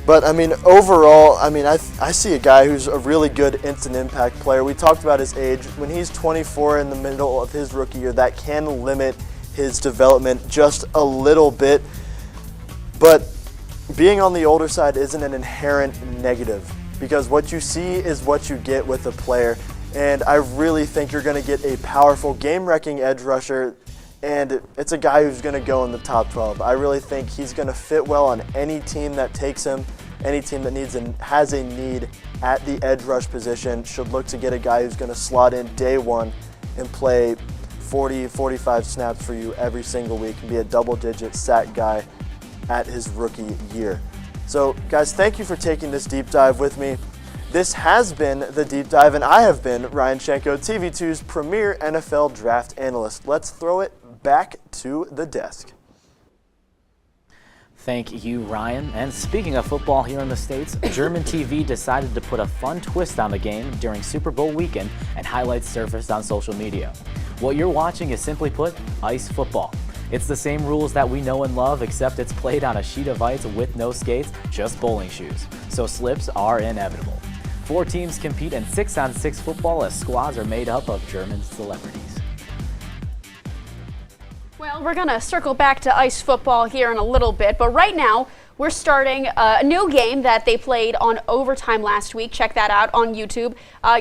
U: But I mean, overall, I mean, I see a guy who's a really good instant impact player. We talked about his age. When he's 24 in the middle of his rookie year, that can limit his development just a little bit. But being on the older side isn't an inherent negative, because what you see is what you get with a player. And I really think you're going to get a powerful game-wrecking edge rusher, and it's a guy who's going to go in the top 12. I really think he's going to fit well on any team that takes him. Any team that needs and has a need at the edge rush position should look to get a guy who's going to slot in day one and play 40, 45 snaps for you every single week and be a double-digit sack guy at his rookie year. So, guys, thank you for taking this deep dive with me. This has been The Deep Dive, and I have been Ryan Shenko, TV2's premier NFL draft analyst. Let's throw it back to the desk.
B: Thank you, Ryan. And speaking of football here in the States, German TV decided to put a fun twist on the game during Super Bowl weekend, and highlights surfaced on social media. What you're watching is, simply put, ice football. It's the same rules that we know and love, except it's played on a sheet of ice with no skates, just bowling shoes. So slips are inevitable. 4 teams compete in 6-on-6 football, as squads are made up of German celebrities.
A: Well, we're going to circle back to ice football here in a little bit, but right now we're starting a new game that they played on overtime last week. Check that out on YouTube.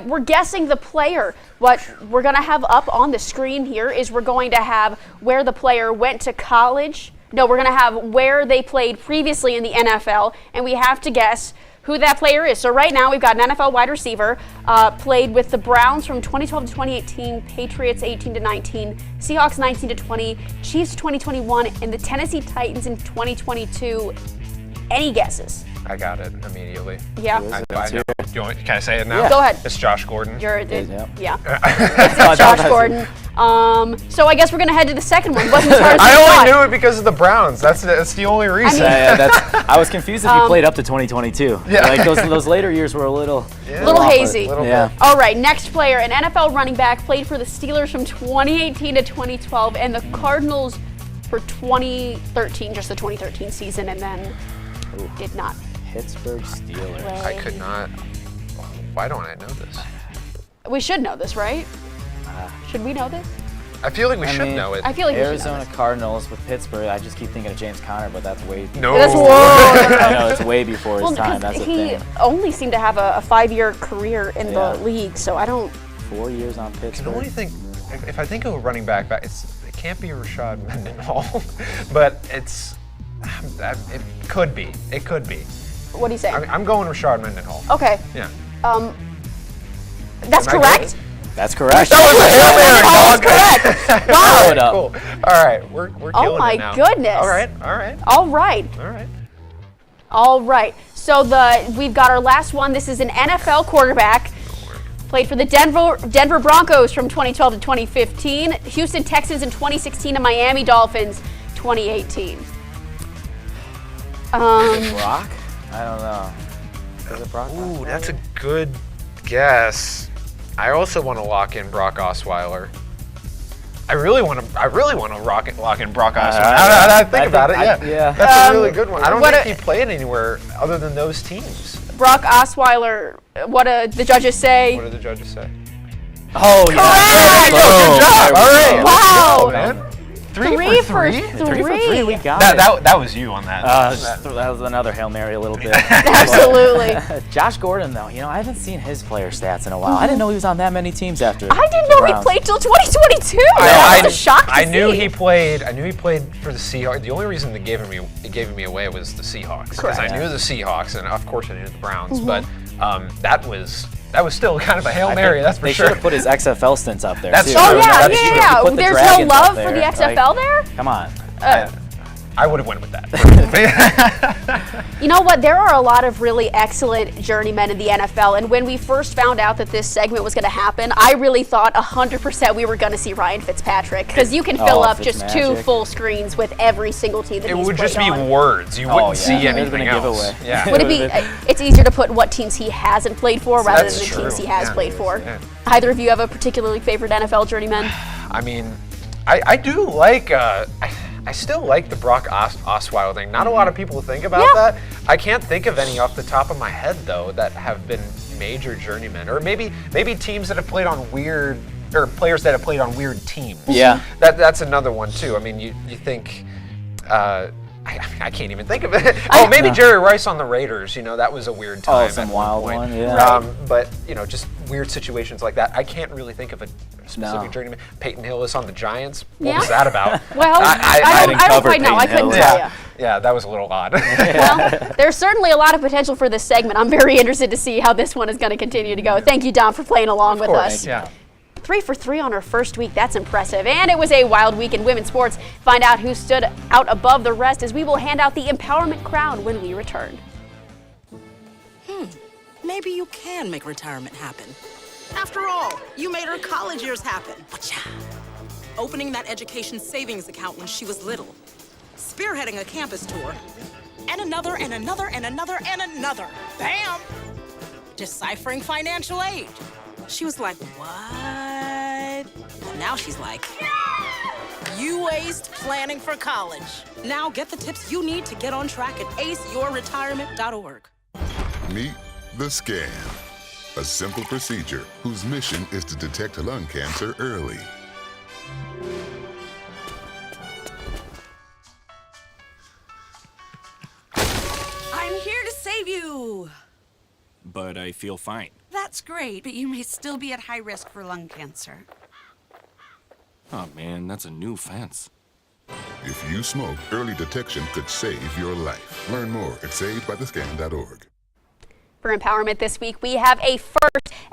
A: We're guessing the player. What we're going to have up on the screen here is we're going to have where the player went to college. No, we're going to have where they played previously in the NFL, and we have to guess who that player is. So right now we've got an NFL wide receiver, played with the Browns from 2012 to 2018, Patriots 18 to 19, Seahawks 19 to 20, Chiefs 2021, and the Tennessee Titans in 2022. Any guesses?
N: I got it immediately.
A: Yeah.
N: I know. Can I say it now?
A: Yeah. Go ahead.
N: It's Josh Gordon.
A: Yeah. It's Josh Gordon. So I guess we're going to head to the second one. Wasn't as hard as
N: I only knew it because of the Browns. That's the only reason.
B: I was confused if you played up to 2022.
N: Yeah.
B: Like those later years were a little
A: hazy.
B: Yeah.
A: All right, next player, an NFL running back, played for the Steelers from 2018 to 2012, and the Cardinals for 2013, just the 2013 season, and then did not.
B: Pittsburgh Steelers.
N: I could not. Why don't I know this?
A: We should know this, right? Should we know this?
N: I feel like we should know it.
A: I feel like
B: Arizona
A: we should know
B: Cardinals with Pittsburgh. I just keep thinking of James Conner, but that's way before.
N: No.
A: That's
B: I know, it's way before his time. That's the
A: he
B: thing.
A: only seemed to have a 5-year career in the league, so I don't.
B: 4 years on
N: I
B: Pittsburgh.
N: can only think, if I think of a running back, it can't be Rashad Mendenhall, but it could be. It could be.
A: What do you say?
N: I'm going Rashad Mendenhall.
A: Okay.
N: Yeah.
A: That's correct.
B: That's correct.
N: That was a Hail
A: That's correct. Wow.
N: Cool. All right, we're killing
A: my
N: it now.
A: goodness.
N: All right.
A: All right. So we've got our last one. This is an NFL quarterback. Played for the Denver Broncos from 2012 to 2015, Houston Texans in 2016, and Miami Dolphins 2018.
B: Brock? I don't know. Is it Brock?
N: Ooh, that's a good guess. I also want to lock in Brock Osweiler. I really want to lock in Brock Osweiler. I think about it. Yeah. That's a really good one. I don't think he played anywhere other than those teams.
A: Brock Osweiler. What do the judges say?
N: What do the judges say?
B: Oh yeah.
N: Good job. All right.
A: Wow.
N: Man.
A: Three for three.
B: 3 for 3. We got it.
N: That was you on that.
B: That was another Hail Mary a little bit.
A: Absolutely.
B: Josh Gordon, though, I haven't seen his player stats in a while. I didn't know he was on that many teams after.
A: I didn't know he played till 2022. That was a shock to
N: I knew
A: see.
N: he played for the Seahawks. The only reason they gave me away was the Seahawks, because I knew the Seahawks, and of course I knew the Browns. But that was still kind of a Hail Mary, that's for sure.
B: They should have put his XFL stints up there.
N: That's
B: too.
N: true.
A: Oh yeah.
B: There's
A: no love for the XFL there.
B: Come on.
N: I would have went with that.
A: You know what? There are a lot of really excellent journeymen in the NFL, and when we first found out that this segment was going to happen, I really thought 100% we were going to see Ryan Fitzpatrick, because you can fill up just 2 full screens with every single team that he's played on.
N: It would just be words. You wouldn't see anything else.
B: Giveaway.
N: Yeah.
A: Would it be? It's easier to put what teams he hasn't played for rather than the teams he has played for.
N: Yeah.
A: Either of you have a particularly favorite NFL journeyman?
N: I mean, I do like. I still like the Brock Osweiler thing. Not a lot of people think about that. I can't think of any off the top of my head, though, that have been major journeymen. Or maybe teams that have played on weird, or players that have played on weird teams.
B: Yeah.
N: That's another one, too. I mean, you think... I can't even think of it. Maybe Jerry Rice on the Raiders. That was a weird time.
B: Some wild one, yeah.
N: Right. But just weird situations like that. I can't really think of a specific journeyman. Peyton Hillis on the Giants. What was that about?
A: Well, I don't quite know. I couldn't tell you.
N: Yeah, that was a little odd.
A: Well, there's certainly a lot of potential for this segment. I'm very interested to see how this one is going to continue to go. Thank you, Dom, for playing along with us.
N: Yeah.
A: 3 for 3 on her first week. That's impressive. And it was a wild week in women's sports. Find out who stood out above the rest as we will hand out the empowerment crown when we return.
C: Maybe you can make retirement happen. After all, you made her college years happen. Opening that education savings account when she was little. Spearheading a campus tour. And another, and another, and another, and another. Bam! Deciphering financial aid. She was like, what? And now she's like, you aced planning for college. Now get the tips you need to get on track at aceyourretirement.org.
V: Meet the Scan, a simple procedure whose mission is to detect lung cancer early.
C: I'm here to save you.
W: But I feel fine.
C: That's great, but you may still be at high risk for lung cancer.
W: Oh man, that's a new fence.
V: If you smoke, early detection could save your life. Learn more at savedbythescan.org.
A: For Empowerment this week, we have a first.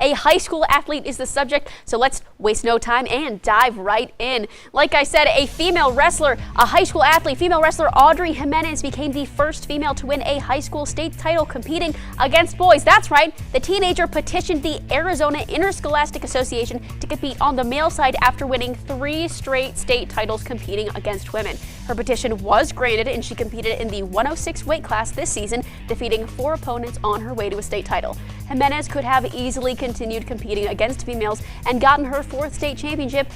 A: A high school athlete is the subject, so let's waste no time and dive right in. Like I said, a female wrestler, a high school athlete, female wrestler Audrey Jimenez became the first female to win a high school state title competing against boys. That's right, the teenager petitioned the Arizona Interscholastic Association to compete on the male side after winning 3 straight state titles competing against women. Her petition was granted and she competed in the 106 weight class this season, defeating 4 opponents on her way to a state title. Jimenez could have easily continued competing against females and gotten her 4th state championship,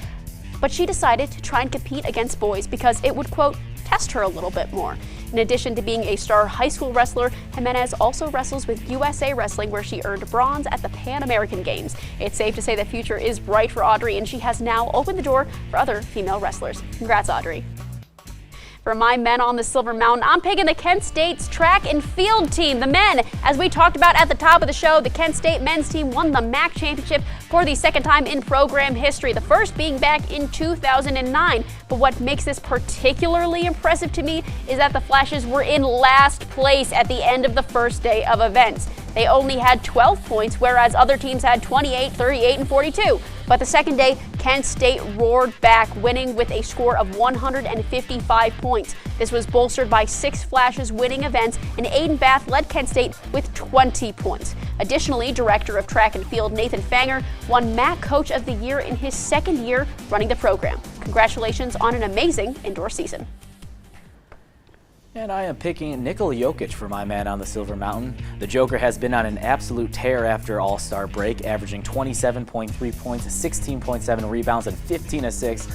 A: but she decided to try and compete against boys because it would, quote, test her a little bit more. In addition to being a star high school wrestler, Jimenez also wrestles with USA Wrestling, where she earned bronze at the Pan American Games. It's safe to say the future is bright for Audrey, and she has now opened the door for other female wrestlers. Congrats, Audrey. For my men on the Silver Mountain, I'm picking the Kent State's track and field team. The men, as we talked about at the top of the show, the Kent State men's team won the MAC championship for the second time in program history, the first being back in 2009. But what makes this particularly impressive to me is that the Flashes were in last place at the end of the first day of events. They only had 12 points, whereas other teams had 28, 38, and 42. But the second day, Kent State roared back, winning with a score of 155 points. This was bolstered by 6 Flashes winning events, and Aiden Bath led Kent State with 20 points. Additionally, Director of Track and Field Nathan Fanger won MAC Coach of the Year in his second year running the program. Congratulations on an amazing indoor season.
B: And I am picking Nikola Jokic for my man on the Silver Mountain. The Joker has been on an absolute tear after All-Star break, averaging 27.3 points, 16.7 rebounds, and 15 assists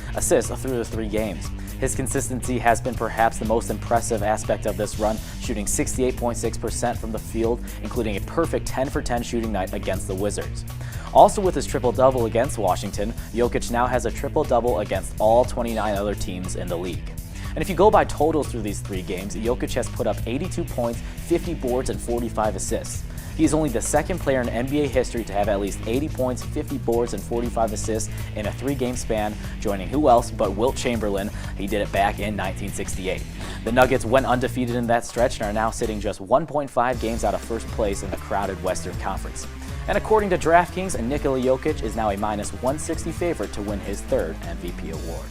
B: through the 3 games. His consistency has been perhaps the most impressive aspect of this run, shooting 68.6% from the field, including a perfect 10 for 10 shooting night against the Wizards. Also with his triple-double against Washington, Jokic now has a triple-double against all 29 other teams in the league. And if you go by totals through these 3 games, Jokic has put up 82 points, 50 boards, and 45 assists. He is only the second player in NBA history to have at least 80 points, 50 boards, and 45 assists in a 3-game span, joining who else but Wilt Chamberlain. He did it back in 1968. The Nuggets went undefeated in that stretch and are now sitting just 1.5 games out of first place in the crowded Western Conference. And according to DraftKings, Nikola Jokic is now a -160 favorite to win his 3rd MVP award.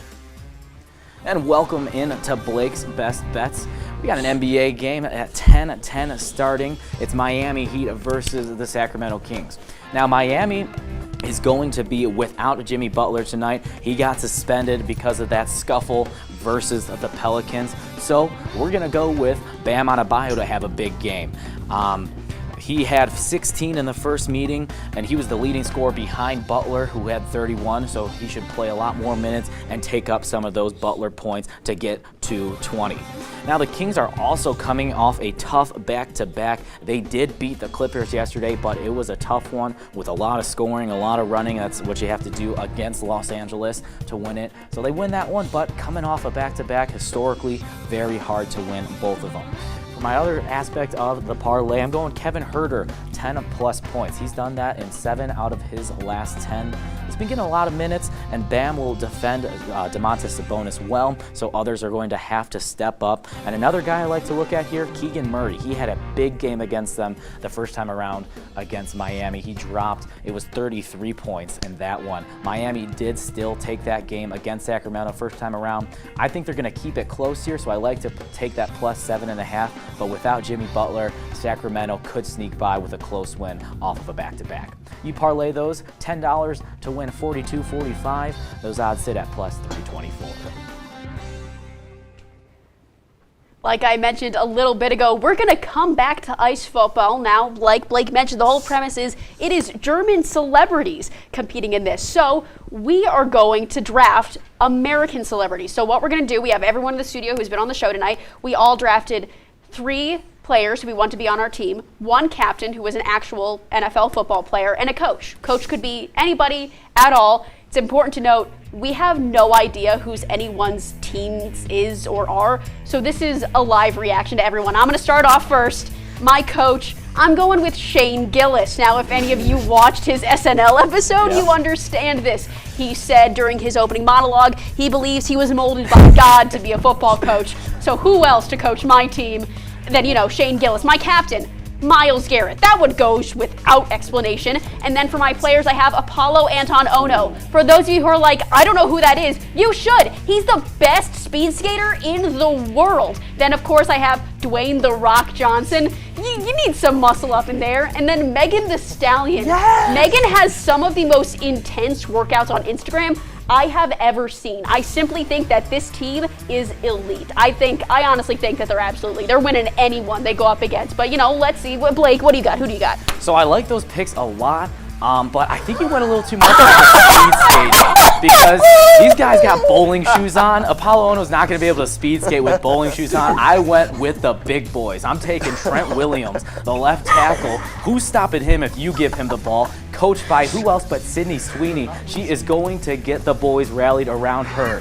B: And welcome in to Blake's Best Bets. We got an NBA game at 10:10 starting. It's Miami Heat versus the Sacramento Kings. Now Miami is going to be without Jimmy Butler tonight. He got suspended because of that scuffle versus the Pelicans. So we're going to go with Bam Adebayo to have a big game. He had 16 in the first meeting, and he was the leading scorer behind Butler, who had 31, so he should play a lot more minutes and take up some of those Butler points to get to 20. Now, the Kings are also coming off a tough back-to-back. They did beat the Clippers yesterday, but it was a tough one with a lot of scoring, a lot of running. That's what you have to do against Los Angeles to win it. So they win that one, but coming off a back-to-back, historically, very hard to win both of them. For my other aspect of the parlay, I'm going Kevin Huerter, 10+ points. He's done that in 7 out of his last 10. He's been getting a lot of minutes, and Bam will defend Domantas Sabonis well, so others are going to have to step up. And another guy I like to look at here, Keegan Murray. He had a big game against them the first time around against Miami. He dropped, it was 33 points in that one. Miami did still take that game against Sacramento first time around. I think they're going to keep it close here, so I like to take that plus 7.5, but without Jimmy Butler, Sacramento could sneak by with a close win off of a back-to-back. You parlay those, $10 to win 42.45. Those odds sit at plus 324.
A: Like I mentioned a little bit ago, we're going to come back to ice football now. Like Blake mentioned, the whole premise is it is German celebrities competing in this. So we are going to draft American celebrities. So what we're going to do, we have everyone in the studio who's been on the show tonight. We all drafted 3 players who we want to be on our team, 1 captain who was an actual NFL football player, and a coach. Coach could be anybody at all. It's important to note, we have no idea whose anyone's teams is or are, so this is a live reaction to everyone. I'm going to start off first. My coach, I'm going with Shane Gillis. Now, if any of you watched his SNL episode, you understand this. He said during his opening monologue, he believes he was molded by God to be a football coach. So who else to coach my team than, Shane Gillis? My captain, Myles Garrett. That would go without explanation. And then for my players, I have Apollo Anton Ono. For those of you who are like, I don't know who that is, you should. He's the best speed skater in the world. Then, of course, I have Dwayne "The Rock" Johnson. You need some muscle up in there. And then Megan Thee Stallion. Yes! Megan has some of the most intense workouts on Instagram I have ever seen. I simply think that this team is elite. I honestly think that they're winning anyone they go up against. But, let's see. Blake, what do you got? Who do you got?
B: So I like those picks a lot, but I think you went a little too much on the speed skating because these guys got bowling shoes on. Apollo Ono's not going to be able to speed skate with bowling shoes on. I went with the big boys. I'm taking Trent Williams, the left tackle. Who's stopping him if you give him the ball? Coached by who else but Sydney Sweeney. She is going to get the boys rallied around her.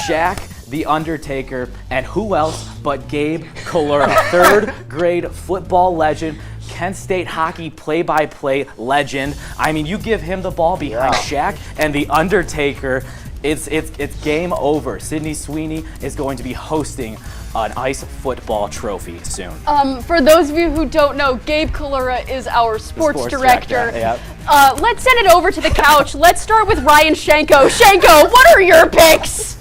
B: Shaq, The Undertaker, and who else but Gabe Kalura, 3rd grade football legend, Kent State hockey play-by-play legend. I mean, you give him the ball behind Shaq and The Undertaker, it's game over. Sydney Sweeney is going to be hosting an ice football trophy soon.
A: For those of you who don't know, Gabe Kalura is our sports director.
B: Yep.
A: Let's send it over to the couch. Let's start with Ryan Shanko. Shanko, what are your picks?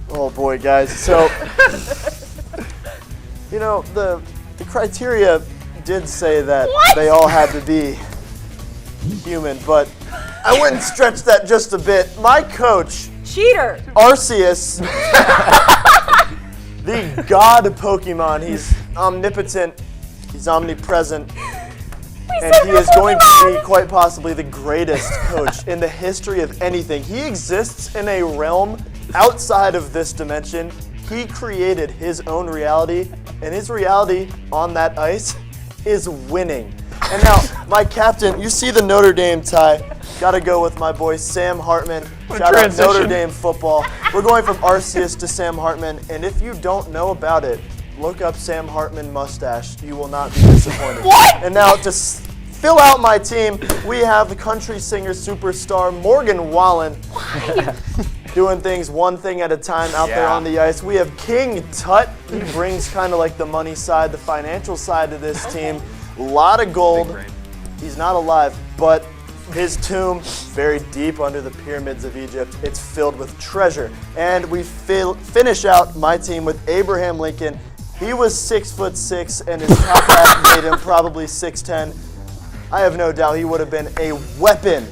U: Oh boy, guys. So, the criteria did say that they all had to be human, but I wouldn't stretch that just a bit. My coach,
E: cheater,
U: Arceus, the god Pokemon. He's omnipotent, he's omnipresent, and he is going to be quite possibly the greatest coach in the history of anything. He exists in a realm outside of this dimension. He created his own reality, and his reality on that ice is winning. And now, my captain, you see the Notre Dame tie. Gotta go with my boy Sam Hartman. Shout out Notre Dame football. We're going from Arceus to Sam Hartman, and if you don't know about it, look up Sam Hartman mustache. You will not be disappointed.
A: What?
U: And now, to fill out my team, we have the country singer superstar Morgan Wallen. Doing things one thing at a time out there on the ice. We have King Tut. He brings kind of like the money side, the financial side to this team. A lot of gold. He's not alive, but his tomb, very deep under the pyramids of Egypt, it's filled with treasure. And we finish out my team with Abraham Lincoln. He was 6'6", and his top half made him probably 6'10". I have no doubt he would have been a weapon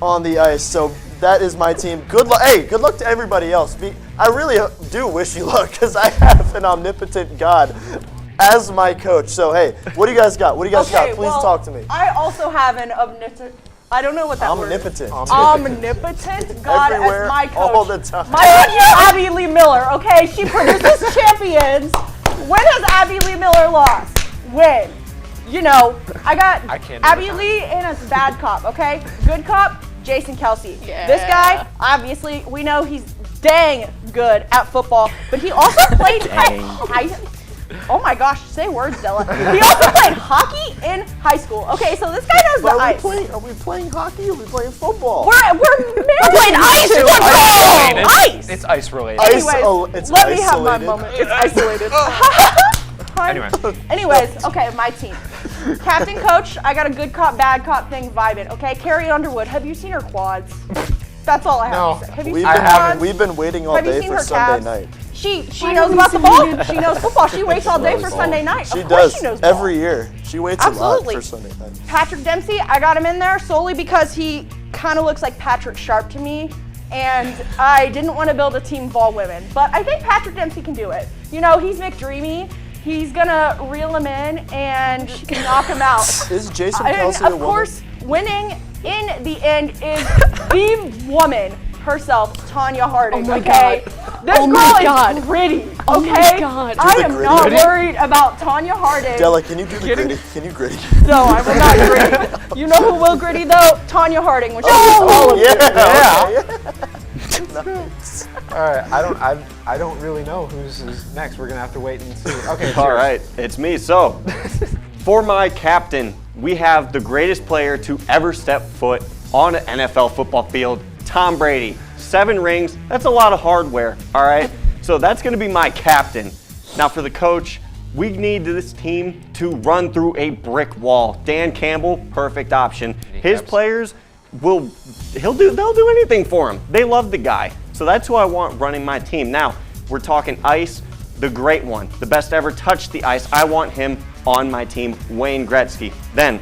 U: on the ice. So that is my team. Good luck. Hey, good luck to everybody else. I really do wish you luck because I have an omnipotent God as my coach. So, hey, what do you guys got? What do you guys got? Please talk to me.
E: I also have an omnipotent, I don't know what that word is.
U: Omnipotent.
E: Omnipotent God
U: everywhere,
E: as my coach.
U: all the time.
E: My coach is Abby Lee Miller, okay? She produces champions. When has Abby Lee Miller lost? When? I got Abby Lee in a bad cop, okay? Good cop, Jason Kelsey.
A: Yeah.
E: This guy, obviously, we know he's dang good at football, but he also played Oh my gosh, say words, Della. He also played hockey in high school. Okay, so this guy knows the ice.
U: Are we playing hockey or are we playing football?
E: We're playing ice football. Ice.
N: It's ice related.
E: Anyways, let me have my moment. It's isolated. Anyways, okay, my team. Captain, coach, I got a good cop, bad cop thing vibing. Okay, Carrie Underwood, have you seen her quads? That's all I have to say. Have you seen her quads?
U: We've been waiting all day for Sunday night.
E: She knows about the ball. She knows football. She waits all day for Sunday night.
U: She
E: of course
U: does
E: she knows ball.
U: every year. She waits a lot for Sunday night.
E: Patrick Dempsey, I got him in there solely because he kind of looks like Patrick Sharp to me, and I didn't want to build a team of all women. But I think Patrick Dempsey can do it. You know, he's McDreamy. He's gonna reel him in and knock him out.
U: Is Jason Kelsey a woman?
E: Of course, winning in the end is the woman herself, Tanya Harding.
A: Oh my
E: okay,
A: God.
E: this girl is gritty. Okay,
A: Oh my God.
E: I am not worried about Tanya Harding.
U: Della, can you do the gritty? Can you gritty?
E: No, I will not gritty. You know who will gritty though? Tanya Harding. When she all of
U: Nice.
D: All right, I don't really know who's next. We're gonna have to wait and see. Okay.
H: All right, it's me. So, for my captain, we have the greatest player to ever step foot on an NFL football field, Tom Brady. 7 rings. That's a lot of hardware. All right. So that's gonna be my captain. Now for the coach, we need this team to run through a brick wall. Dan Campbell, perfect option. His players they'll do anything for him. They love the guy. So that's who I want running my team. Now, we're talking ice, the great one, the best ever touched the ice. I want him on my team, Wayne Gretzky. Then,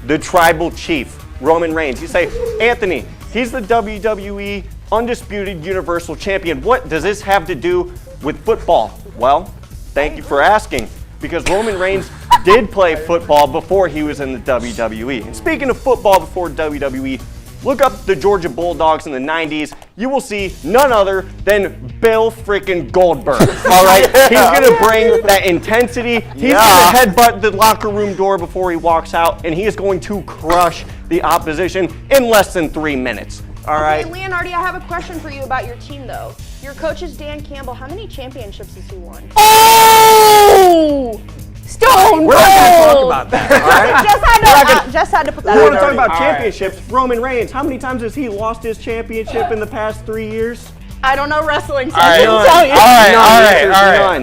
H: the tribal chief, Roman Reigns. You say, Anthony, he's the WWE Undisputed Universal Champion. What does this have to do with football? Well, thank you for asking, because Roman Reigns did play football before he was in the WWE. And speaking of football before WWE, look up the Georgia Bulldogs in the 90s. You will see none other than Bill freaking Goldberg. All right? He's going to bring that intensity. He's going to headbutt the locker room door before he walks out, and he is going to crush the opposition in less than 3 minutes. All right?
E: Okay, Leonardi, I have a question for you about your team, though. Your coach is Dan Campbell. How many championships has he won?
A: Oh! Stone
H: We're not going to talk about that, all right?
E: Just had to put that
H: We
E: out
H: want to
E: there.
H: talk about championships. Roman Reigns, how many times has he lost his championship in the past 3 years?
E: I don't know wrestling, so
N: All right,
E: I couldn't tell you.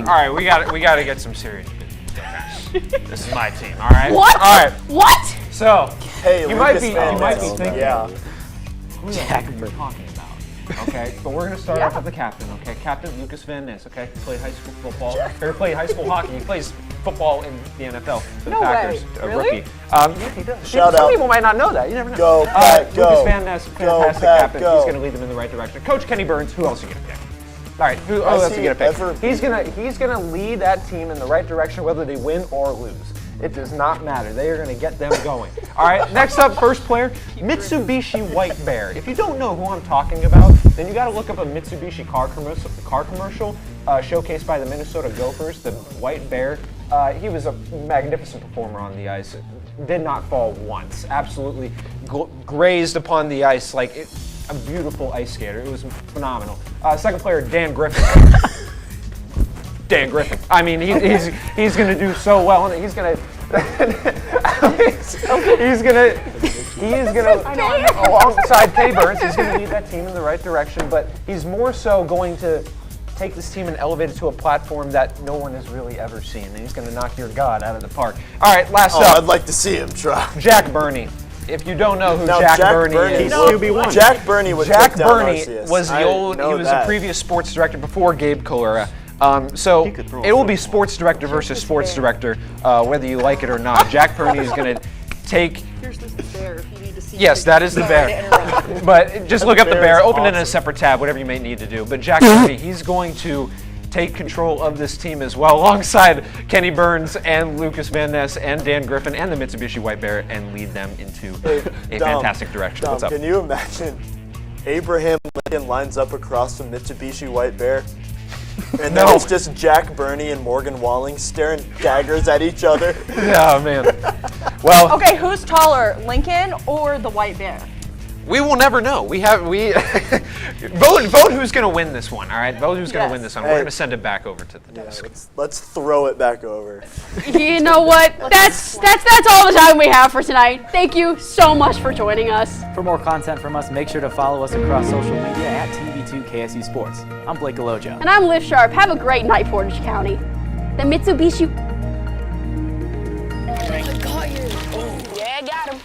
N: all right. We got to get some serious business. Okay. This is my team. All right.
A: What?
N: All right.
A: What?
N: So
U: Hey,
D: You might
U: Lucas
D: be
U: Van
D: thinking,
U: Yeah.
D: who the heck are you talking about? Okay, but we're gonna start off with the captain. Okay, Captain Lucas Van Ness. Okay, he played high school football. Or played high school hockey. He plays football in the NFL for
E: No
D: the Packers.
E: way.
D: A
E: Really?
D: rookie. Yeah, he does.
U: Shout
D: Some
U: out.
D: people might not know that. You never know.
U: Go, Pat, go.
D: Lucas Van Ness,
U: Go,
D: fantastic
U: Pat,
D: captain.
U: go.
D: He's gonna lead them in the right direction. Coach Kenny Burns. Who else are you gonna pick? All right, who else are you gonna pick? He's gonna lead that team in the right direction, whether they win or lose. It does not matter. They are going to get them going. All right, next up, first player, Mitsubishi White Bear. If you don't know who I'm talking about, then you got to look up a Mitsubishi car commercial showcased by the Minnesota Gophers, the White Bear. He was a magnificent performer on the ice. Did not fall once. Absolutely grazed upon the ice like a beautiful ice skater. It was phenomenal. Second player, Dan Griffin. Dan Griffin. I mean, he's going to do so well, and he's going to alongside Kay Burns, he's going to lead that team in the right direction, but he's more so going to take this team and elevate it to a platform that no one has really ever seen, and he's going to knock your God out of the park. All right, last up.
U: I'd like to see him try.
D: Jack Burney. If you don't know who
U: Now,
D: Jack Burney is,
U: Jack Burney was
D: Jack
U: kicked down
D: Burney
U: RCS.
D: was
U: I
D: the old. He
U: know
D: was
U: that.
D: the previous sports director before Gabe Kalura. So it will be sports director versus sports director, whether you like it or not. Jack Burney is going to take.
E: Here's this bear if you need to see.
D: Yes, that is the bear. But just look up the bear. Open it in a separate tab, whatever you may need to do. But Jack Burney, he's going to take control of this team as well, alongside Kenny Burns and Lucas Van Ness and Dan Griffin and the Mitsubishi White Bear, and lead them into a fantastic direction.
U: Dom,
D: What's up?
U: Can you imagine Abraham Lincoln lines up across from Mitsubishi White Bear? And then it's just Jack Burney and Morgan Walling staring daggers at each other.
D: Yeah, man. Well,
E: Okay, who's taller, Lincoln or the White Bear?
N: We will never know. We vote who's gonna win this one. All right, vote who's gonna win this one. We're gonna send it back over to the desk.
U: Let's throw it back over.
A: You know what? That's all the time we have for tonight. Thank you so much for joining us.
B: For more content from us, make sure to follow us across social media at TV2KSU Sports. I'm Blake Alojo.
A: And I'm Liv Sharp. Have a great night, Portage County. The Mitsubishi.
F: I got you.
G: Oh,
F: Yeah, I got him.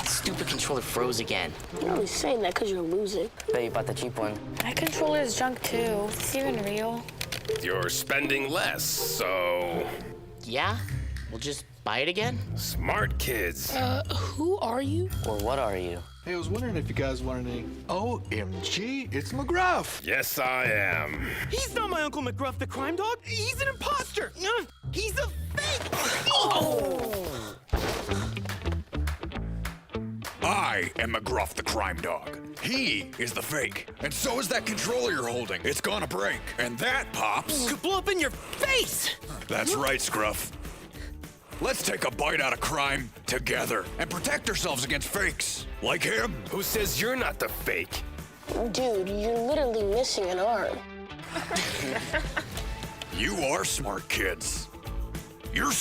G: stupid controller froze again.
F: You're only saying that because you're losing.
G: Bet you bought the cheap one.
F: My controller is junk too. Is this even real?
J: You're spending less, so...
G: Yeah? We'll just buy it again?
J: Smart kids.
F: Who are you?
G: Or what are you?
K: Hey, I was wondering if you guys wanted any... OMG, it's McGruff.
J: Yes, I am.
X: He's not my Uncle McGruff, the crime dog. He's an imposter. He's a fake.
J: Oh. I am McGruff, the crime dog. He is the fake. And so is that controller you're holding. It's gonna break. And that, Pops...
X: Could blow up in your face.
J: That's right, Scruff. Let's take a bite out of crime together and protect ourselves against fakes. Like him.
X: Who says you're not the fake?
F: Dude, you're literally missing an arm.
J: You are smart kids. You're